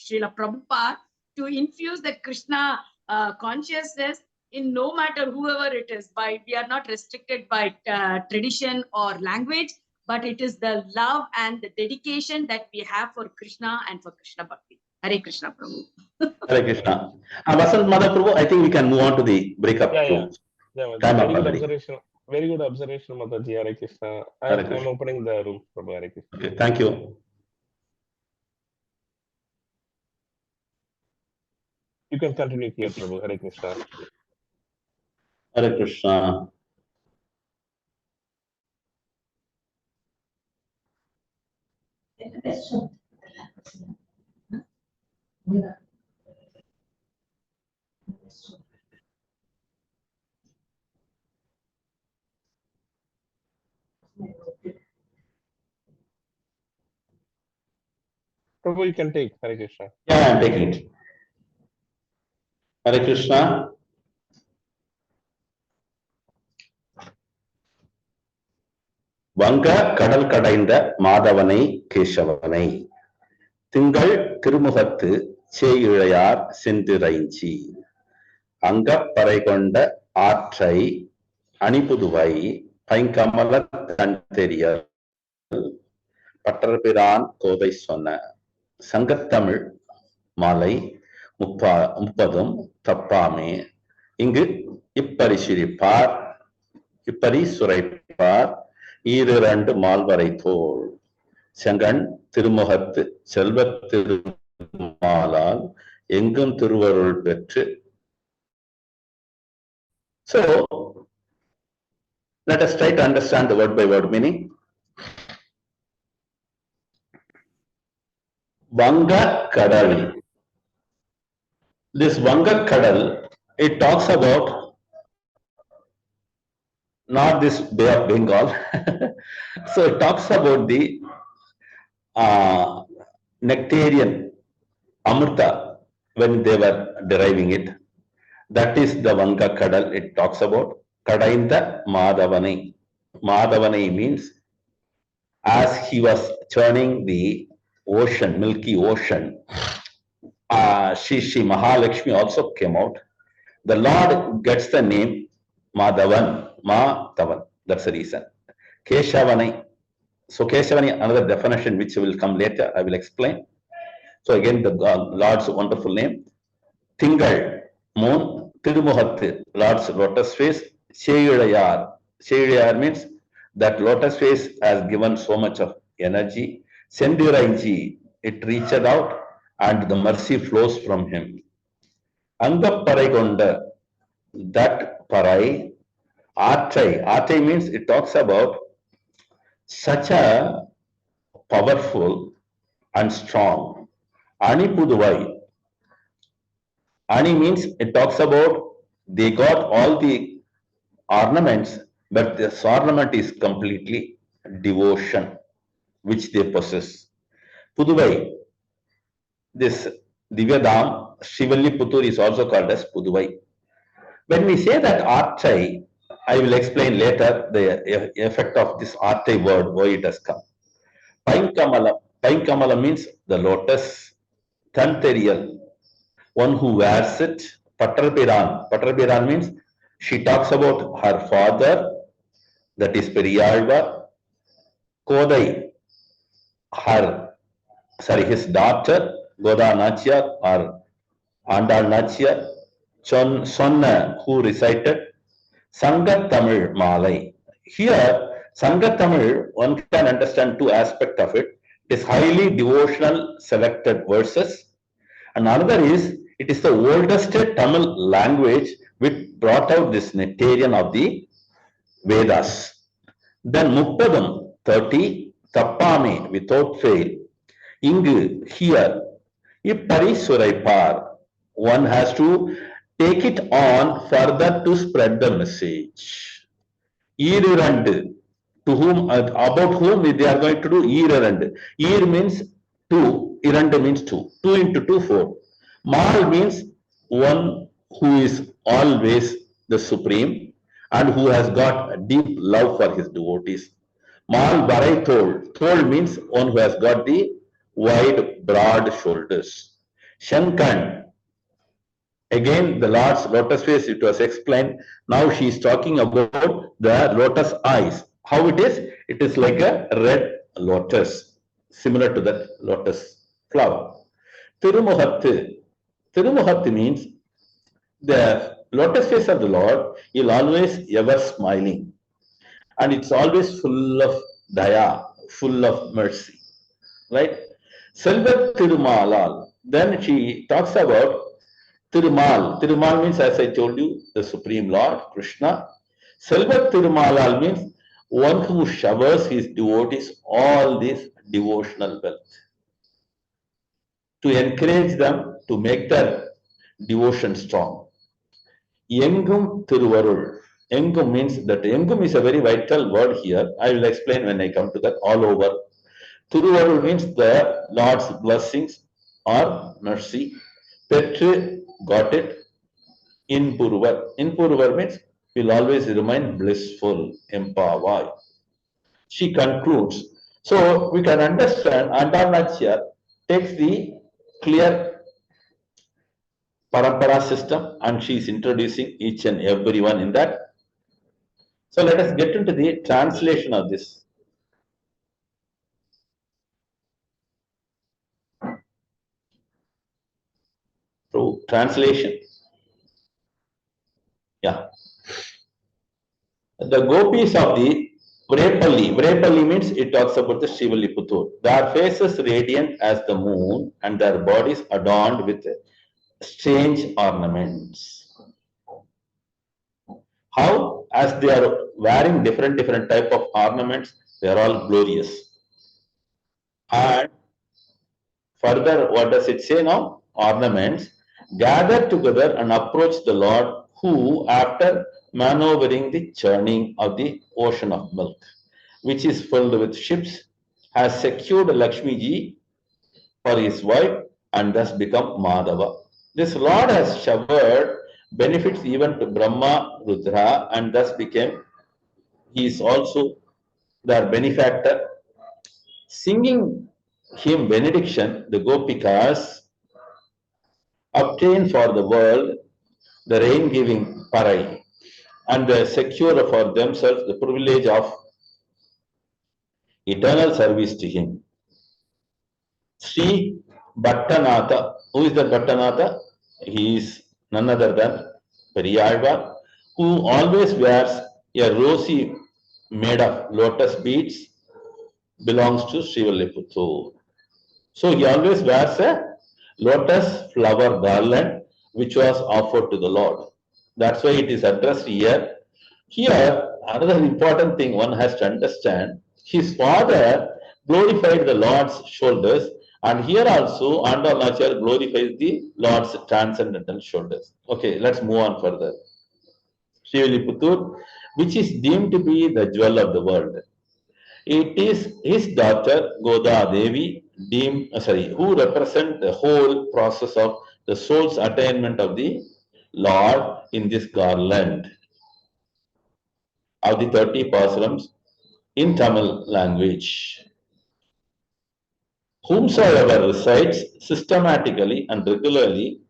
K: Srila Prabhupada to infuse the Krishna consciousness in no matter whoever it is. We are not restricted by tradition or language, but it is the love and the dedication that we have for Krishna and for Krishna Bhakti. Hare Krishna, Prabhu.
A: Hare Krishna. Vasant Madhav Prabhu, I think we can move on to the breakup rooms.
E: Yeah, very good observation, Mataji. Hare Krishna. I'm opening the room, Prabhu. Hare Krishna.
A: Okay, thank you.
E: You can continue here, Prabhu. Hare Krishna.
A: Hare Krishna.
E: Prabhu, you can take. Hare Krishna.
A: Yeah, I'm taking it. Hare Krishna. வங்க கடல் கடைந்த மாதவனை கேசவனை திங்கள் திருமுகத்து சேயிழையார் சென்றிறைஞ்சி அங்கப்பறை கொண்ட ஆற்றை அணிபுதுவை பைங்கமல தன்தெரிய பட்டர்பிரான் கோதை சொன்ன சங்கத்தமிழ் மாலை 30 தப்பாமே இங்கு இப்பரிசிரிப்பார் இப்பரி சுரைப்பார் ஈரிரண்டு மால்வரை தோள் செங்கண் திருமுகத்து செல்வத் திருமாலால் எங்கும் திருவருள் பெற்று. So let us try to understand the word by word meaning. Vanga Kadal. This Vanga Kadal, it talks about not this Bay of Bengal. So it talks about the nectarian Amrita when they were deriving it. That is the Vanga Kadal it talks about. Kadainda Madhavanai. Madhavanai means as he was churning the ocean, milky ocean, Shri Mahalakshmi also came out. The Lord gets the name Madhavan, Madhavan. That's the reason. Keshavanai. So Keshavanai, another definition which will come later, I will explain. So again, the Lord's wonderful name. Tingal, moon, Tirumuhattu, Lord's lotus face, Sheyulayar. Sheyulayar means that lotus face has given so much of energy. Sendirainji, it reached out and the mercy flows from him. Angaparai Gonda, that Parai, Artai. Artai means it talks about such a powerful and strong. Ani Puduvai. Ani means it talks about they got all the ornaments, but this ornament is completely devotion which they possess. Puduvai, this Divyadam, Shivalli is also called as Puduvai. When we say that Artai, I will explain later the effect of this Artai word, why it has come. Painkamala. Painkamala means the lotus. Tanterial, one who wears it. Patarpiran. Patarpiran means she talks about her father, that is Periyalvar. Kodai, his daughter, Goda Nachiyar or Āndāl Nachiyar. Sonna, who recited Sangat Tamil Malai. Here, Sangat Tamil, one can understand two aspects of it. It is highly devotional selected verses. And another is, it is the oldest Tamil language which brought out this nectarian of the Vedas. Then Muppadam, 30, Tappame, without fail. Ingu, here. Ippari Suraipar, one has to take it on further to spread the message. Irirand, to whom, about whom they are going to do Irirand. Ir means two, Irand means two. 2 into 2, 4. Mal means one who is always the supreme and who has got a deep love for his devotees. Mal Barai Thol. Thol means one who has got the wide, broad shoulders. Shankan. Again, the Lord's lotus face, it was explained. Now she is talking about the lotus eyes. How it is? It is like a red lotus, similar to that lotus flower. Tirumuhattu. Tirumuhattu means the lotus face of the Lord is always ever smiling. And it's always full of daya, full of mercy. Right? Selva Tirumalal. Then she talks about Tirumal. Tirumal means, as I told you, the Supreme Lord, Krishna. Selva Tirumalal means one who showers his devotees all this devotional wealth, to encourage them to make their devotion strong. Yengum Tiruvarul. Yengum means that Yengum is a very vital word here. I will explain when I come to that all over. Tiruvarul means the Lord's blessings or mercy. Petru, got it. In Puruvar. In Puruvar means will always remain blissful. Empavai. She concludes. So we can understand Āndāl Nachiyar takes the clear parampara system and she is introducing each and everyone in that. So let us get into the translation of this. So translation. Yeah. The gopis of the Vrepalli. Vrepalli means it talks about the Shivaliputtur. Their faces radiant as the moon and their bodies adorned with strange ornaments. How? As they are wearing different type of ornaments, they are all glorious. And further, what does it say now? Ornaments gather together and approach the Lord who, after maneuvering the churning of the ocean of milk, which is filled with ships, has secured Lakshmi ji for his wife and thus become Madhava. This Lord has showered benefits even to Brahma, Rudra, and thus he is also their benefactor. Singing him benediction, the Gopikas obtain for the world the rain-giving Parai and they secure for themselves the privilege of eternal service to him. Śrī Bhattanatha, who is the Bhattanatha? He is none other than Periyalvar, who always wears a rosy made of lotus beads, belongs to Srivilliputtur. So he always wears a lotus flower garland which was offered to the Lord. That's why it is addressed here. Here, another important thing one has to understand, his father glorified the Lord's shoulders, and here also Āndāl Nachiyar glorifies the Lord's transcendental shoulders. Okay, let's move on further. Srivilliputtur, which is deemed to be the jewel of the world. It is his daughter Goda Devi, who represent the whole process of the soul's attainment of the Lord in this garland of the 30 Pasurams in Tamil language. Whomsoever recites systematically and regularly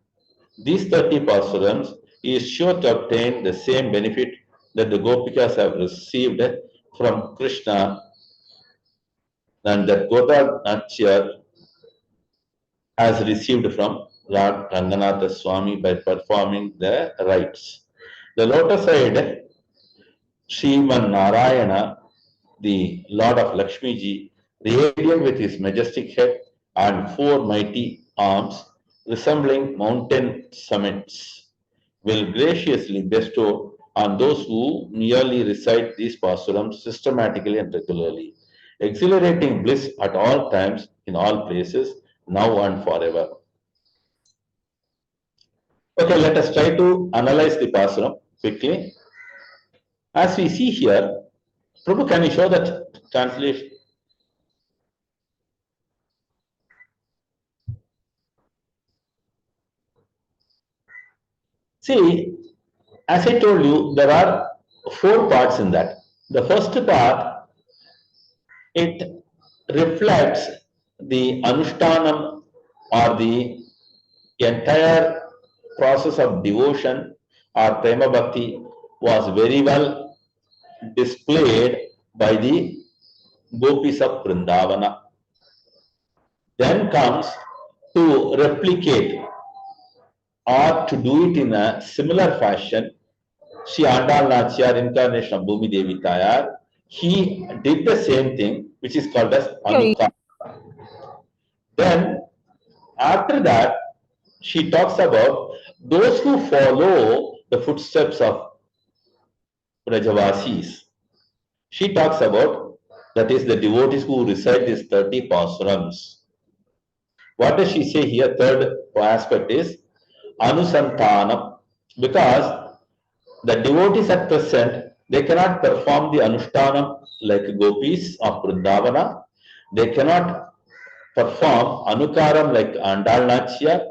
A: these 30 Pasurams is sure to obtain the same benefit that the Gopikas have received from Krishna and that Goda Nachiyar has received from Lord Ranganatha Swami by performing the rites. The lotus-eyed Śrīmad-Narayana, the Lord of Lakshmi ji, radiant with his majestic head and 4 mighty arms resembling mountain summits, will graciously bestow on those who merely recite these pasurams systematically and regularly, exhilarating bliss at all times, in all places, now and forever. Okay, let us try to analyze the pasuram quickly. As we see here, Prabhu, can you show that translation? See, as I told you, there are 4 parts in that. The first part, it reflects the Anushtanam or the entire process of devotion or Prema Bhakti was very well displayed by the Gopis of Vrindavana. Then comes to replicate or to do it in a similar fashion. Śrī Āndāl Nachiyar, incarnation of Bhumi Devi Tayar, he did the same thing, which is called as Anukara. Then, after that, she talks about those who follow the footsteps of Brajavasis. She talks about, that is, the devotees who recite these 30 pasurams. What does she say here? Third aspect is Anusantanam, because the devotees at present, they cannot perform the Anushtanam like Gopis of Vrindavana. They cannot perform Anukaram like Āndāl Nachiyar.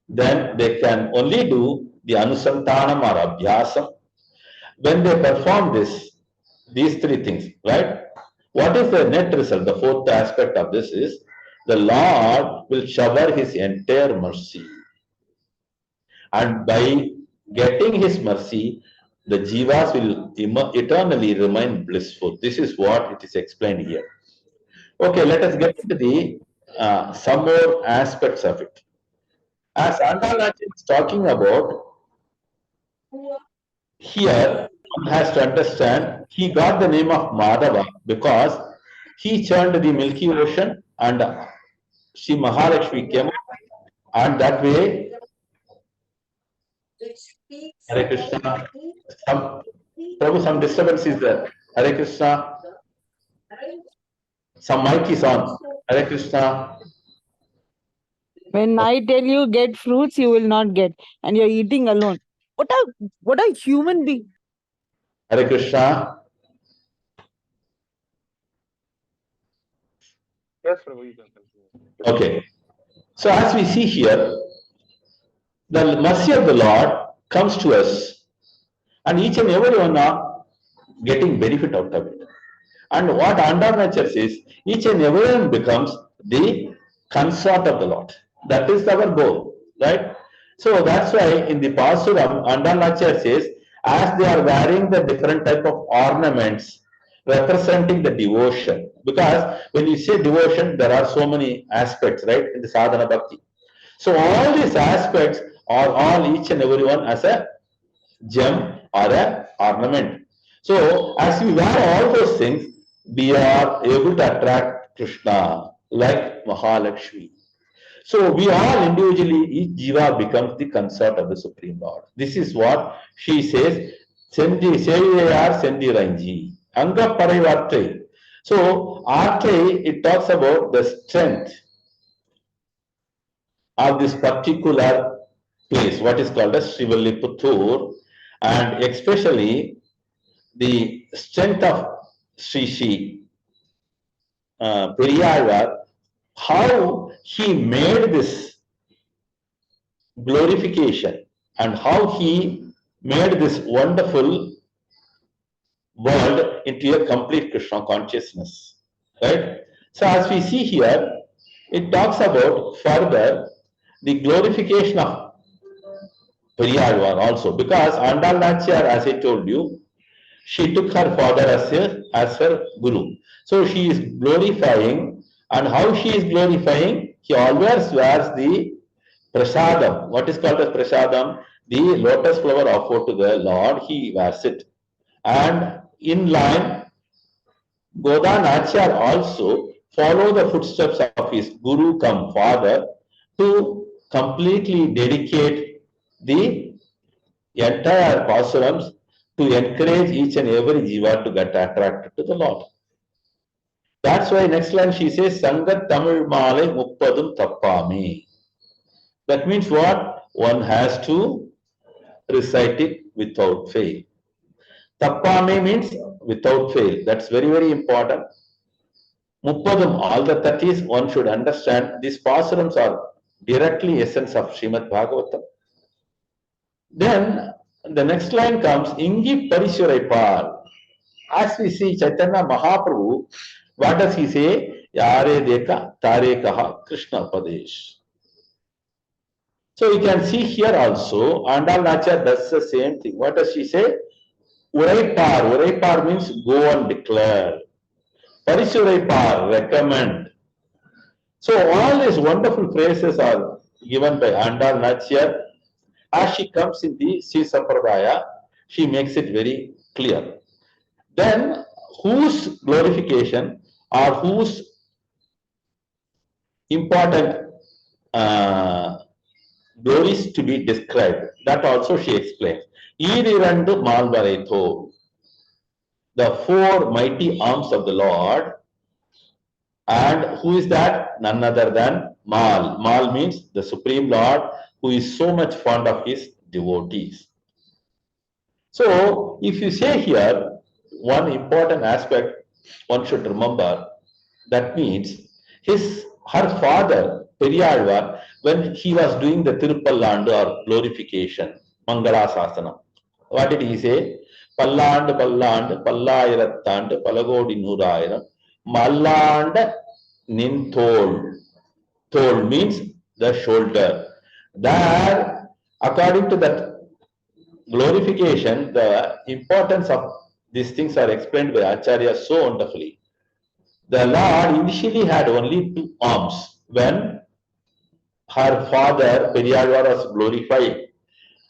A: Then they can only do the Anusantanam or Abhyasam. When they perform these 3 things, right? What is the net result? The 4th aspect of this is the Lord will shower his entire mercy. And by getting his mercy, the jivas will eternally remain blissful. This is what it is explained here. Okay, let us get into the some more aspects of it. As Āndāl Nachiyar is talking about, here one has to understand, he got the name of Madhava because he churned the Milky Ocean and Sri Mahalakshmi came out, and that way, Hare Krishna, some disturbance is there. Hare Krishna, some mic is on. Hare Krishna.
O: When I tell you get fruits, you will not get, and you're eating alone. What a human being.
A: Hare Krishna.
E: Yes, Prabhu, you can continue.
A: Okay. So as we see here, the mercy of the Lord comes to us, and each and every one are getting benefit out of it. And what Āndāl nature says, each and every one becomes the consort of the Lord. That is our goal, right? So that's why in the Pāsuram, Āndāl nature says, as they are wearing the different type of ornaments representing the devotion, because when you say devotion, there are so many aspects, right, in the sadhana bhakti. So all these aspects are all each and every one as a gem or a ornament. So as we wear all those things, we are able to attract Krishna like Mahalakshmi. So we all individually, each jiva becomes the consort of the Supreme Lord. This is what she says, Sendi Sevayā Sendi Ranji. Anga Paraivartre. So Arte, it talks about the strength of this particular place, what is called as Srivilliputtūr, and especially the strength of Sri Periyāழ்vār, how he made this glorification and how he made this wonderful world into a complete Krishna consciousness, right? So as we see here, it talks about further the glorification of Periyāழ்vār also, because Āndāl Nachiyar, as I told you, she took her father as her guru. So she is glorifying, and how she is glorifying? He always wears the prasadam. What is called as prasadam? The lotus flower offered to the Lord, he wears it. And in line, Goda Nachiyar also follow the footsteps of his guru come father to completely dedicate the entire Pāsurams to encourage each and every jiva to get attracted to the Lord. That's why next line she says, Sangat Tamil Malai Muppadum Tappami. That means what? One has to recite it without fail. Tappami means without fail. That's very, very important. Muppadum, all the 30s, one should understand these Pāsurams are directly essence of Śrīmad-Bhāgavatam. Then the next line comes, Ingi Parishuraipar. As we see Chaitanya Mahaprabhu, what does he say? Yare Deka Tare Kaha Krishna Padesh. So you can see here also, Āndāl Nachiyar does the same thing. What does she say? Uraipar. Uraipar means go and declare. Parishuraipar, recommend. So all these wonderful phrases are given by Āndāl Nachiyar. As she comes in the Śrī Sampradaya, she makes it very clear. Then whose glorification or whose important glories to be described, that also she explains. Irirandu Malvaretho, the four mighty arms of the Lord. And who is that? None other than Mal. Mal means the Supreme Lord, who is so much fond of his devotees. So if you say here, one important aspect one should remember, that means her father, Periyāழ்vār, when he was doing the Tiruppāvai or glorification, Mangala Sasana, what did he say? Pallandu Pallandu Pallayirattandu Palagodi Nurayiram Malland Ninthol. Thol means the shoulder. There, according to that glorification, the importance of these things are explained by Acharya so wonderfully. The Lord initially had only two arms when her father Periyāழ்vār was glorified.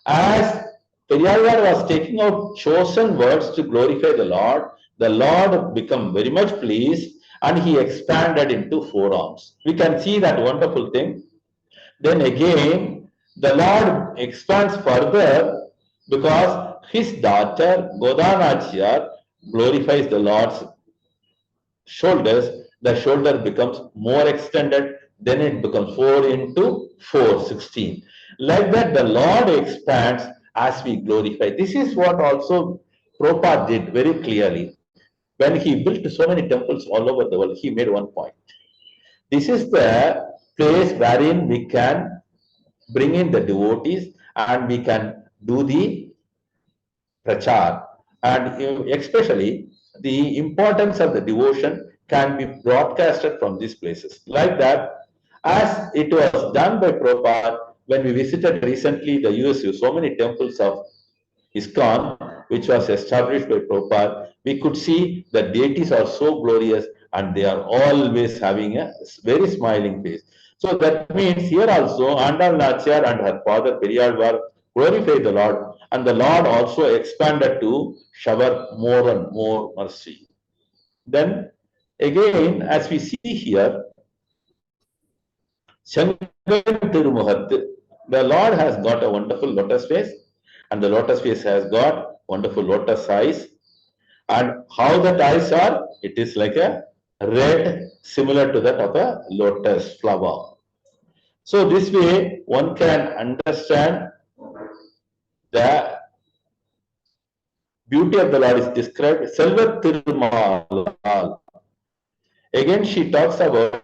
A: As Periyāழ்vār was taking out chosen words to glorify the Lord became very much pleased and he expanded into four arms. We can see that wonderful thing. Then again, the Lord expands further because his daughter Goda Nachiyar glorifies the Lord's shoulders. The shoulder becomes more extended, then it becomes 4 into 4, 16. Like that, the Lord expands as we glorify. This is what also Prabhupada did very clearly. When he built so many temples all over the world, he made one point. This is the place wherein we can bring in the devotees and we can do the prachar. And especially the importance of the devotion can be broadcasted from these places. Like that, as it was done by Prabhupada when we visited recently the US, so many temples of ISKCON, which was established by Prabhupada, we could see the deities are so glorious and they are always having a very smiling face. So that means here also Āndāl Nachiyar and her father Periyalvar glorified the Lord, and the Lord also expanded to shower more and more mercy. Then again, as we see here, the Lord has got a wonderful lotus face, and the lotus face has got wonderful lotus eyes. And how that eyes are, it is like a red, similar to that of a lotus flower. So this way one can understand the beauty of the Lord is described. Selva Thiruppāvai. Again she talks about,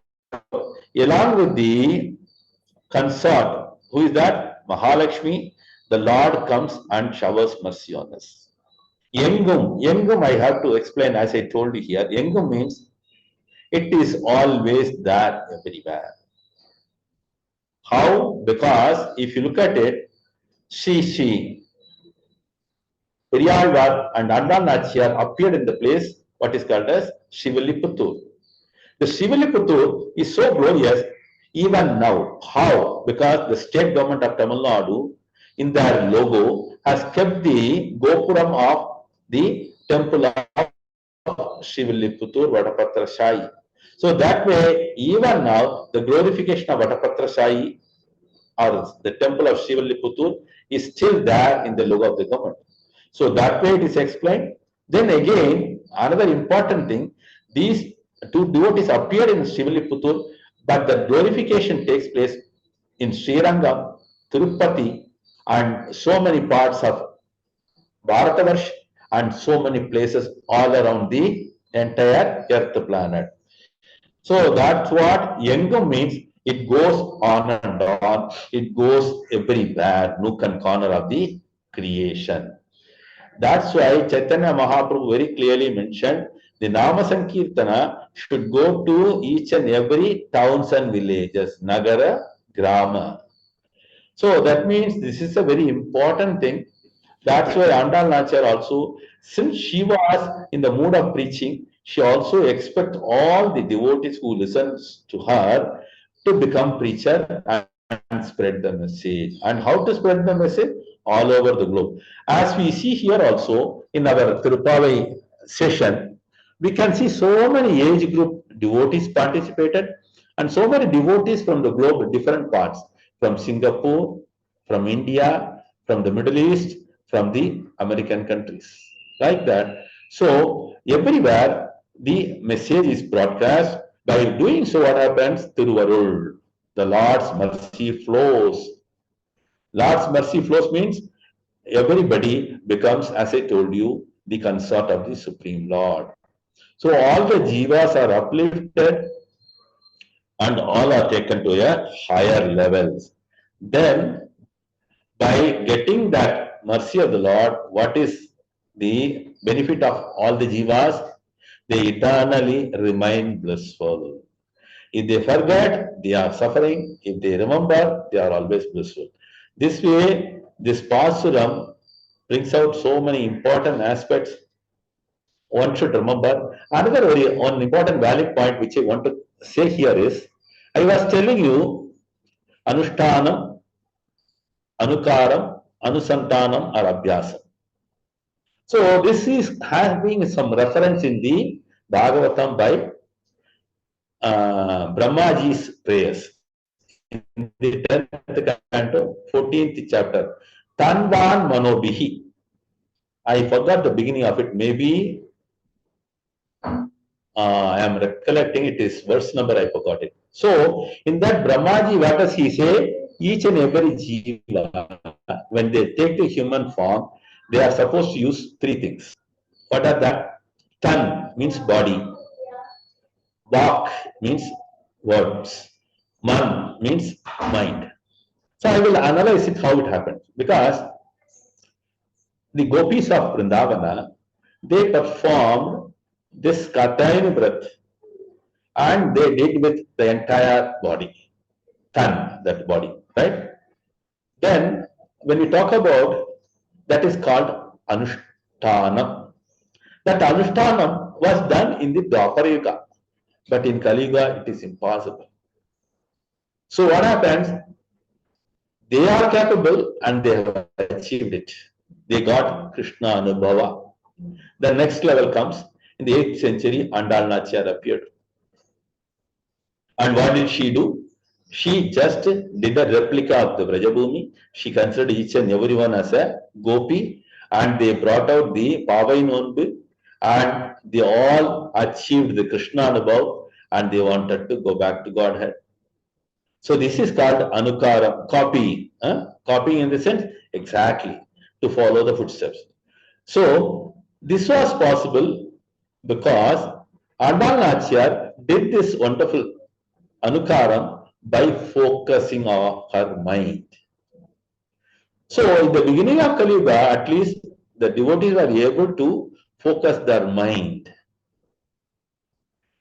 A: along with the consort, who is that? Mahalakshmi, the Lord comes and showers mercy on us. Yengum I have to explain, as I told you here. Yengum means it is always there everywhere. How? Because if you look at it, Śrī Periyalvar and Āndāl Nachiyar appeared in the place what is called as Srivilliputtūr. The Srivilliputtūr is so glorious even now. How? Because the state government of Tamil Nadu in their logo has kept the Gopuram of the temple of Srivilliputtūr Vadapatra Shahi. So that way, even now, the glorification of Vadapatra Shahi or the temple of Srivilliputtūr is still there in the logo of the government. So that way it is explained. Then again, another important thing, these two devotees appear in Srivilliputtūr, but the glorification takes place in Srirangam, Tiruppati, and so many parts of Bharatavarsha and so many places all around the entire earth planet. So that's what Yengam means. It goes on and on. It goes everywhere, nook and corner of the creation. That's why Chaitanya Mahaprabhu very clearly mentioned the Nama Sankirtana should go to each and every towns and villages, Nagara, Grama. So that means this is a very important thing. That's why Āndāl Nachiyar also, since she was in the mood of preaching, she also expects all the devotees who listens to her to become preacher and spread the message. And how to spread the message? All over the globe. As we see here also in our Tiruppāvai session, we can see so many age group devotees participated and so many devotees from the globe, different parts, from Singapore, from India, from the Middle East, from the American countries, like that. So everywhere the message is broadcast. By doing so, what happens? Thiruvarul, the Lord's mercy flows. Lord's mercy flows means everybody becomes, as I told you, the consort of the Supreme Lord. So all the jivas are uplifted and all are taken to a higher levels. Then by getting that mercy of the Lord, what is the benefit of all the jivas? They eternally remain blissful. If they forget, they are suffering. If they remember, they are always blissful. This way, this Pāsuram brings out so many important aspects one should remember. Another one important valid point which I want to say here is, I was telling you, Anushtanam, Anukaram, Anusantanam or Abhyasam. So this is having some reference in the Bhagavatam by Brahmaji's prayers. In the 10th canto, 14th chapter. Tanvan Manobihi. I forgot the beginning of it. Maybe I am recollecting it is verse number, I forgot it. So in that Brahmaji, what does he say? each and every jiva, when they take the human form, they are supposed to use three things. What are that? Tan means body, Vak means words, Man means mind. So I will analyze it how it happened, because the gopis of Vrindavana, they performed this Katayani Vrat and they did with the entire body, Tan, that body, right? Then when we talk about, that is called Anushtanam. That Anushtanam was done in the Dwapara Yuga, but in Kali Yuga it is impossible. So what happens? They are capable and they have achieved it. They got Krishna Anubhava. The next level comes in the 8th century, Āndāl Nachiyar appeared. And what did she do? She just did a replica of the Vrajabhumi. She considered each and everyone as a gopi, and they brought out the Pāvai Nonbu, and they all achieved the Krishna Anubhav, and they wanted to go back to Godhead. So this is called Anukaram, copying. Copying in the sense, exactly, to follow the footsteps. So this was possible because Āndāl Nachiyar did this wonderful Anukaram by focusing on her mind. So in the beginning of Kali Yuga, at least the devotees were able to focus their mind.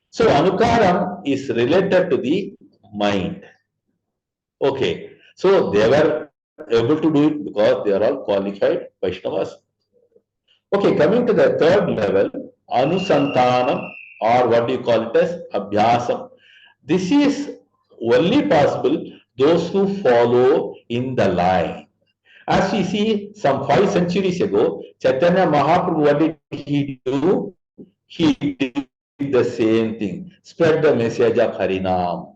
A: So Anukaram is related to the mind. Okay, so they were able to do it because they are all qualified Vaishnavas. Okay, coming to the third level, Anusantanam, or what do you call it as Abhyasam. This is only possible those who follow in the line. As we see some 5 centuries ago, Chaitanya Mahaprabhu, what did he do? He did the same thing, spread the message of Harinam.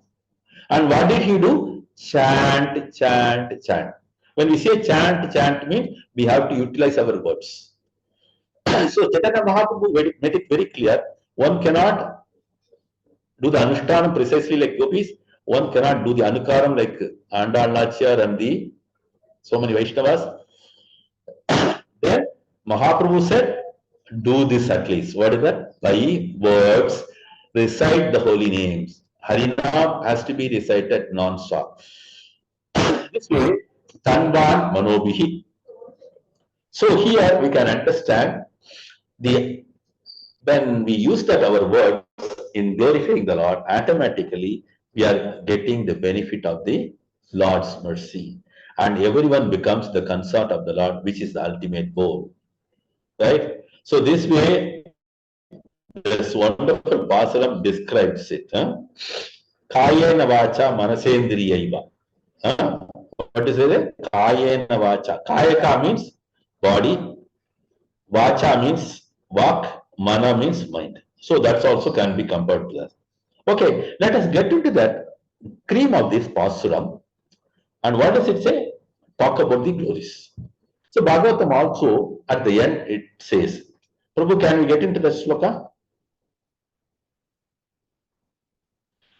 A: And what did he do? Chant, chant, chant. When we say chant, chant means we have to utilize our words. So Chaitanya Mahaprabhu made it very clear, one cannot do the Anushtanam precisely like gopis, one cannot do the Anukaram like Āndāl Nachiyar and the so many Vaishnavas. Then Mahaprabhu said, do this at least. What is that? By words, recite the holy names. Harinam has to be recited non-stop. This way, Tanvan Manobihi. So here we can understand when we use that our words in glorifying the Lord, automatically we are getting the benefit of the Lord's mercy. And everyone becomes the consort of the Lord, which is the ultimate goal. Right? So this way, this wonderful Pāsuram describes it. Kayena vacha manasendriyaiva. What is it? Kayena vacha. Kayaka means body. Vacha means vak. Mana means mind. So that's also can be compared to that. Okay, let us get into that cream of this Pāsuram. And what does it say? Talk about the glories. So Bhagavatam also at the end it says, Prabhu, can we get into the sloka?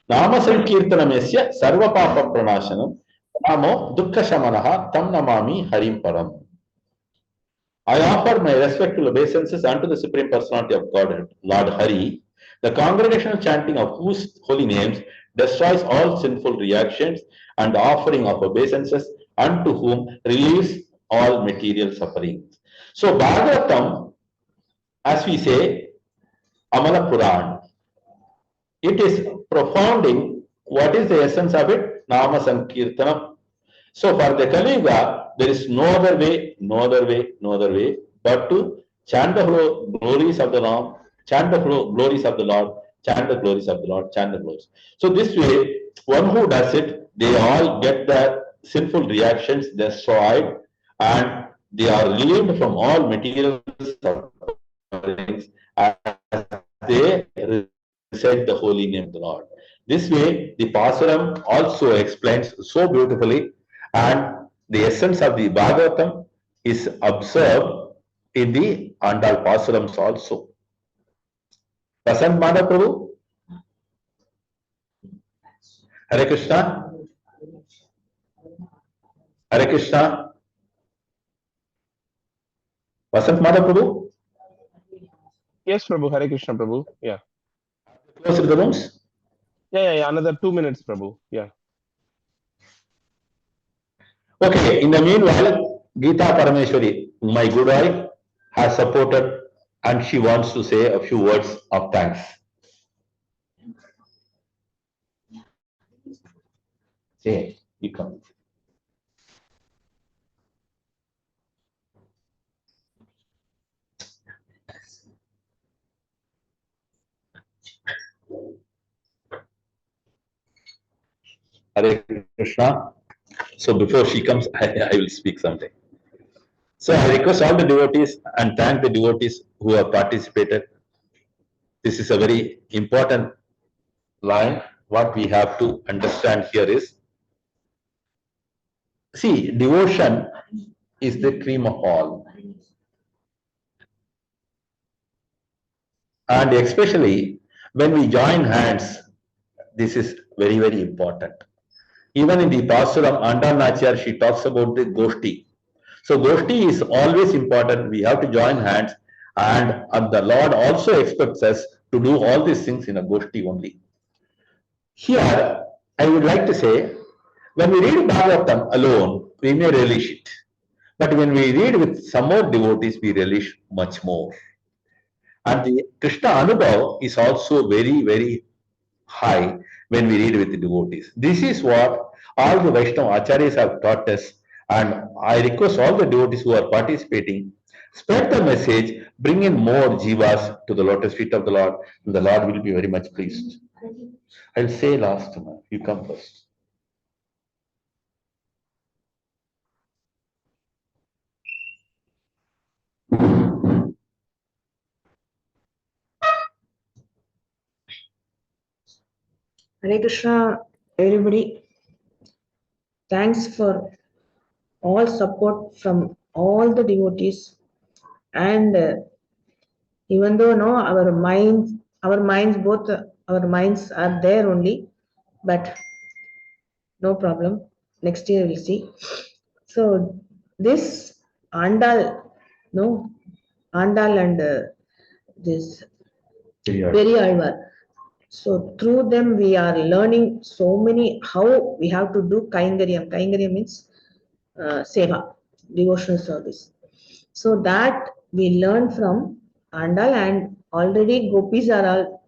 A: Nama Sankirtanam yasya sarva papa pranashanam namo dukkha shamanaha tam namami harim param. I offer my respectful obeisances unto the Supreme Personality of Godhead, Lord Hari, the congregational chanting of whose holy names destroys all sinful reactions, and offering of obeisances unto whom relieves all material sufferings. So Bhagavatam, as we say, Amala Puran, it is profounding what is the essence of it? Nama Sankirtanam. So for the Kali Yuga, there is no other way, but to chant the glories of the Lord, chant the glories of the Lord, chant the glories of the Lord, chant the glories. So this way, one who does it, they all get the sinful reactions destroyed, and they are relieved from all material sufferings as they recite the holy name of the Lord. This way, the Pāsuram also explains so beautifully, and the essence of the Bhagavatam is observed in the Āndāl Pāsurams also. Vasant Madhav Prabhu? Hare Krishna. Hare Krishna. Vasant Madhav Prabhu?
E: Yes, Prabhu. Hare Krishna, Prabhu. Yeah.
A: Close the rooms?
E: Yeah. Another 2 minutes, Prabhu. Yeah.
A: Okay, in the meanwhile, Geeta Parameshwari, my good wife, has supported and she wants to say a few words of thanks. Say, you come. Hare Krishna. So before she comes, I will speak something. So I request all the devotees and thank the devotees who have participated. This is a very important line. What we have to understand here is, see, devotion is the cream of all. And especially when we join hands, this is very, very important. Even in the Pāsuram, Āndāl Nachiyar, she talks about the Goshti. So Goshti is always important. We have to join hands, and the Lord also expects us to do all these things in a Goshti only. Here, I would like to say, when we read Bhagavatam alone, we may relish it. But when we read with some more devotees, we relish much more. And the Krishna Anubhav is also very, very high when we read with the devotees. This is what all the Vaishnava Acharyas have taught us, and I request all the devotees who are participating, spread the message, bring in more jivas to the lotus feet of the Lord, and the Lord will be very much pleased. I'll say last, you come first.
P: Hare Krishna, everybody. Thanks for all support from all the devotees. And even though our minds are there only, but no problem. Next year we'll see. So this Āndāl, Āndāl and this Periyalvar. So through them we are learning so many how we have to do Kaingaryam. Kaingaryam means seva, devotional service. So that we learn from Āndāl, and already gopis are all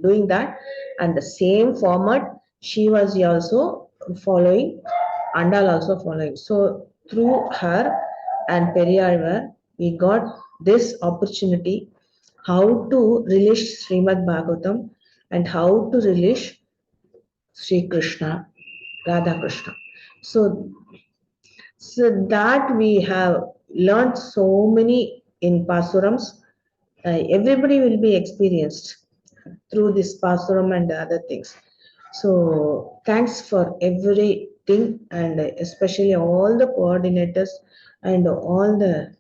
P: doing that, and the same format she was also following, Āndāl also following. So through her and Periyalvar, we got this opportunity how to relish Śrīmad-Bhāgavatam and how to relish Sri Krishna, Radha Krishna. So that we have learned so many in Pāsurams. Everybody will be experienced through this Pāsuram and other things. So thanks for everything, and especially all the coordinators and all the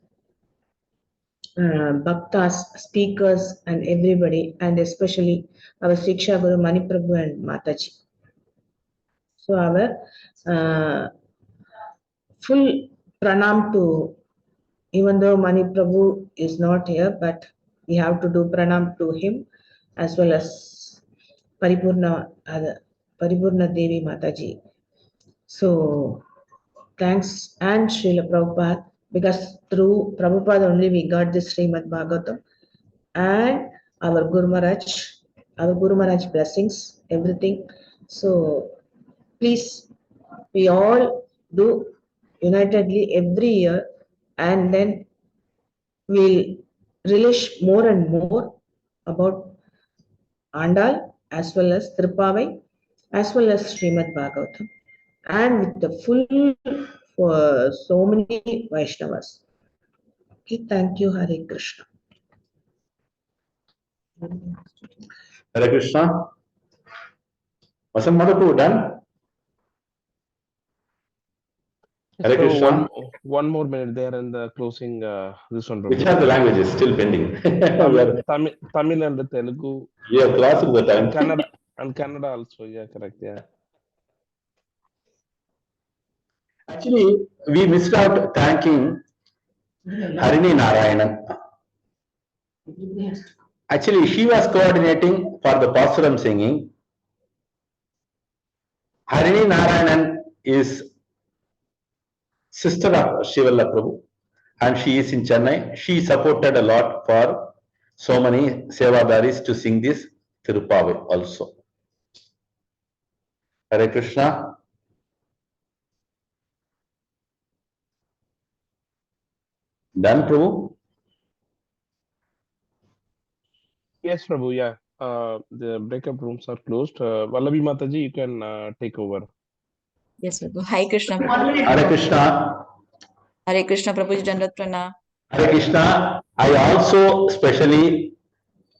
P: bhaktas, speakers, and everybody, and especially our Siksha Guru Mani Prabhu and Mataji. So our full pranam to, even though Mani Prabhu is not here, but we have to do pranam to him, as well as Paripurna Devi Mataji. So thanks, and Srila Prabhupada, because through Prabhupada only we got this Śrīmad-Bhāgavatam, and our Guru Maharaj blessings, everything. So please, we all do unitedly every year, and then we'll relish more and more about Āndāl as well as Tiruppāvai as well as Śrīmad-Bhāgavatam, and with the full for so many Vaishnavas. Okay, thank you. Hare Krishna.
A: Hare Krishna. Vasant Madhav, done? Hare
E: So
A: Krishna.
E: one more minute there, and the closing this one.
A: Which are the languages still pending?
E: Tamil and the Telugu.
A: We are crossing the time.
E: And Kannada also. Yeah, correct. Yeah.
A: Actually, we missed out thanking Harini Narayanan. Actually, she was coordinating for the Pāsuram singing. Harini Narayanan is sister of Shivalla Prabhu, and she is in Chennai. She supported a lot for so many Sevadaris to sing this Tiruppāvai also. Hare Krishna. Done, Prabhu?
E: Yes, Prabhu, yeah. The breakup rooms are closed. Vallavi Mataji, you can take over.
Q: Yes, Prabhu. Hare Krishna, Prabhu.
A: Hare Krishna.
Q: Hare Krishna, Prabhu. Dandavat Pranam.
A: Hare Krishna. I also specially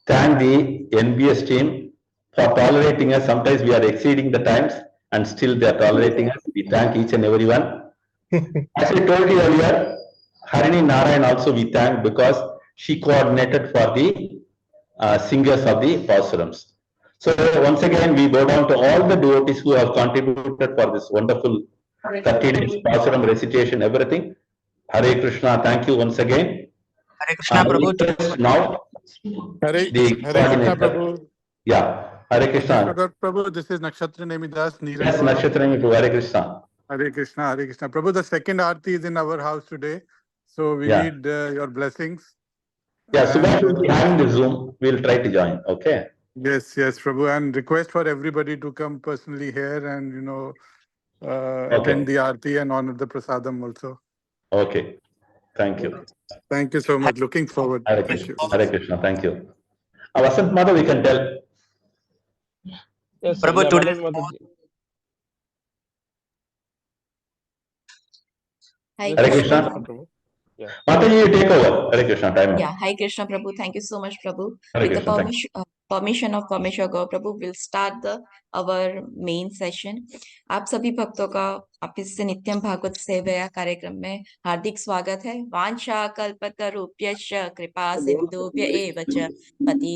A: thank the NBS team for tolerating us. Sometimes we are exceeding the times and still they are tolerating us. We thank each and everyone. As I told you earlier, Harini Narayan also we thank because she coordinated for the singers of the Pāsurams. So once again, we bow down to all the devotees who have contributed for this wonderful 30 days Pāsuram recitation, everything. Hare Krishna, thank you once again.
R: Hare Krishna, Prabhu.
A: Now,
R: Hare Krishna, Prabhu.
A: Yeah, Hare Krishna.
R: Prabhu, this is Nakshatra Nemidas.
A: Yes, Nakshatra Nemidas. Hare Krishna.
R: Hare Krishna, Hare Krishna. Prabhu, the second Aarti is in our house today. So we need your blessings.
A: Yeah, Subhash will be having the Zoom. We'll try to join. Okay.
R: Yes, Prabhu. And request for everybody to come personally here and, attend the Aarti and honor the Prasadam also.
A: Okay. Thank you.
R: Thank you so much. Looking forward.
A: Hare Krishna. Hare Krishna. Thank you. Vasant Madhav, we can tell.
E: Yes,
R: Prabhu, today.
Q: Hare
A: Hare Krishna. Mataji, you take over. Hare Krishna. Time.
Q: Yeah, Hare Krishna, Prabhu. Thank you so much, Prabhu.
A: Hare
Q: With
A: Krishna,
Q: the permission of Parmeshwar Gaur Prabhu, we'll start our main session. आप सभी भक्तों का office से नित्यम भागवत सेवया कार्यक्रम में हार्दिक स्वागत है। वांछा कल्पतरुभ्यश्च कृपा सिंधुभ्य एव च पतितानां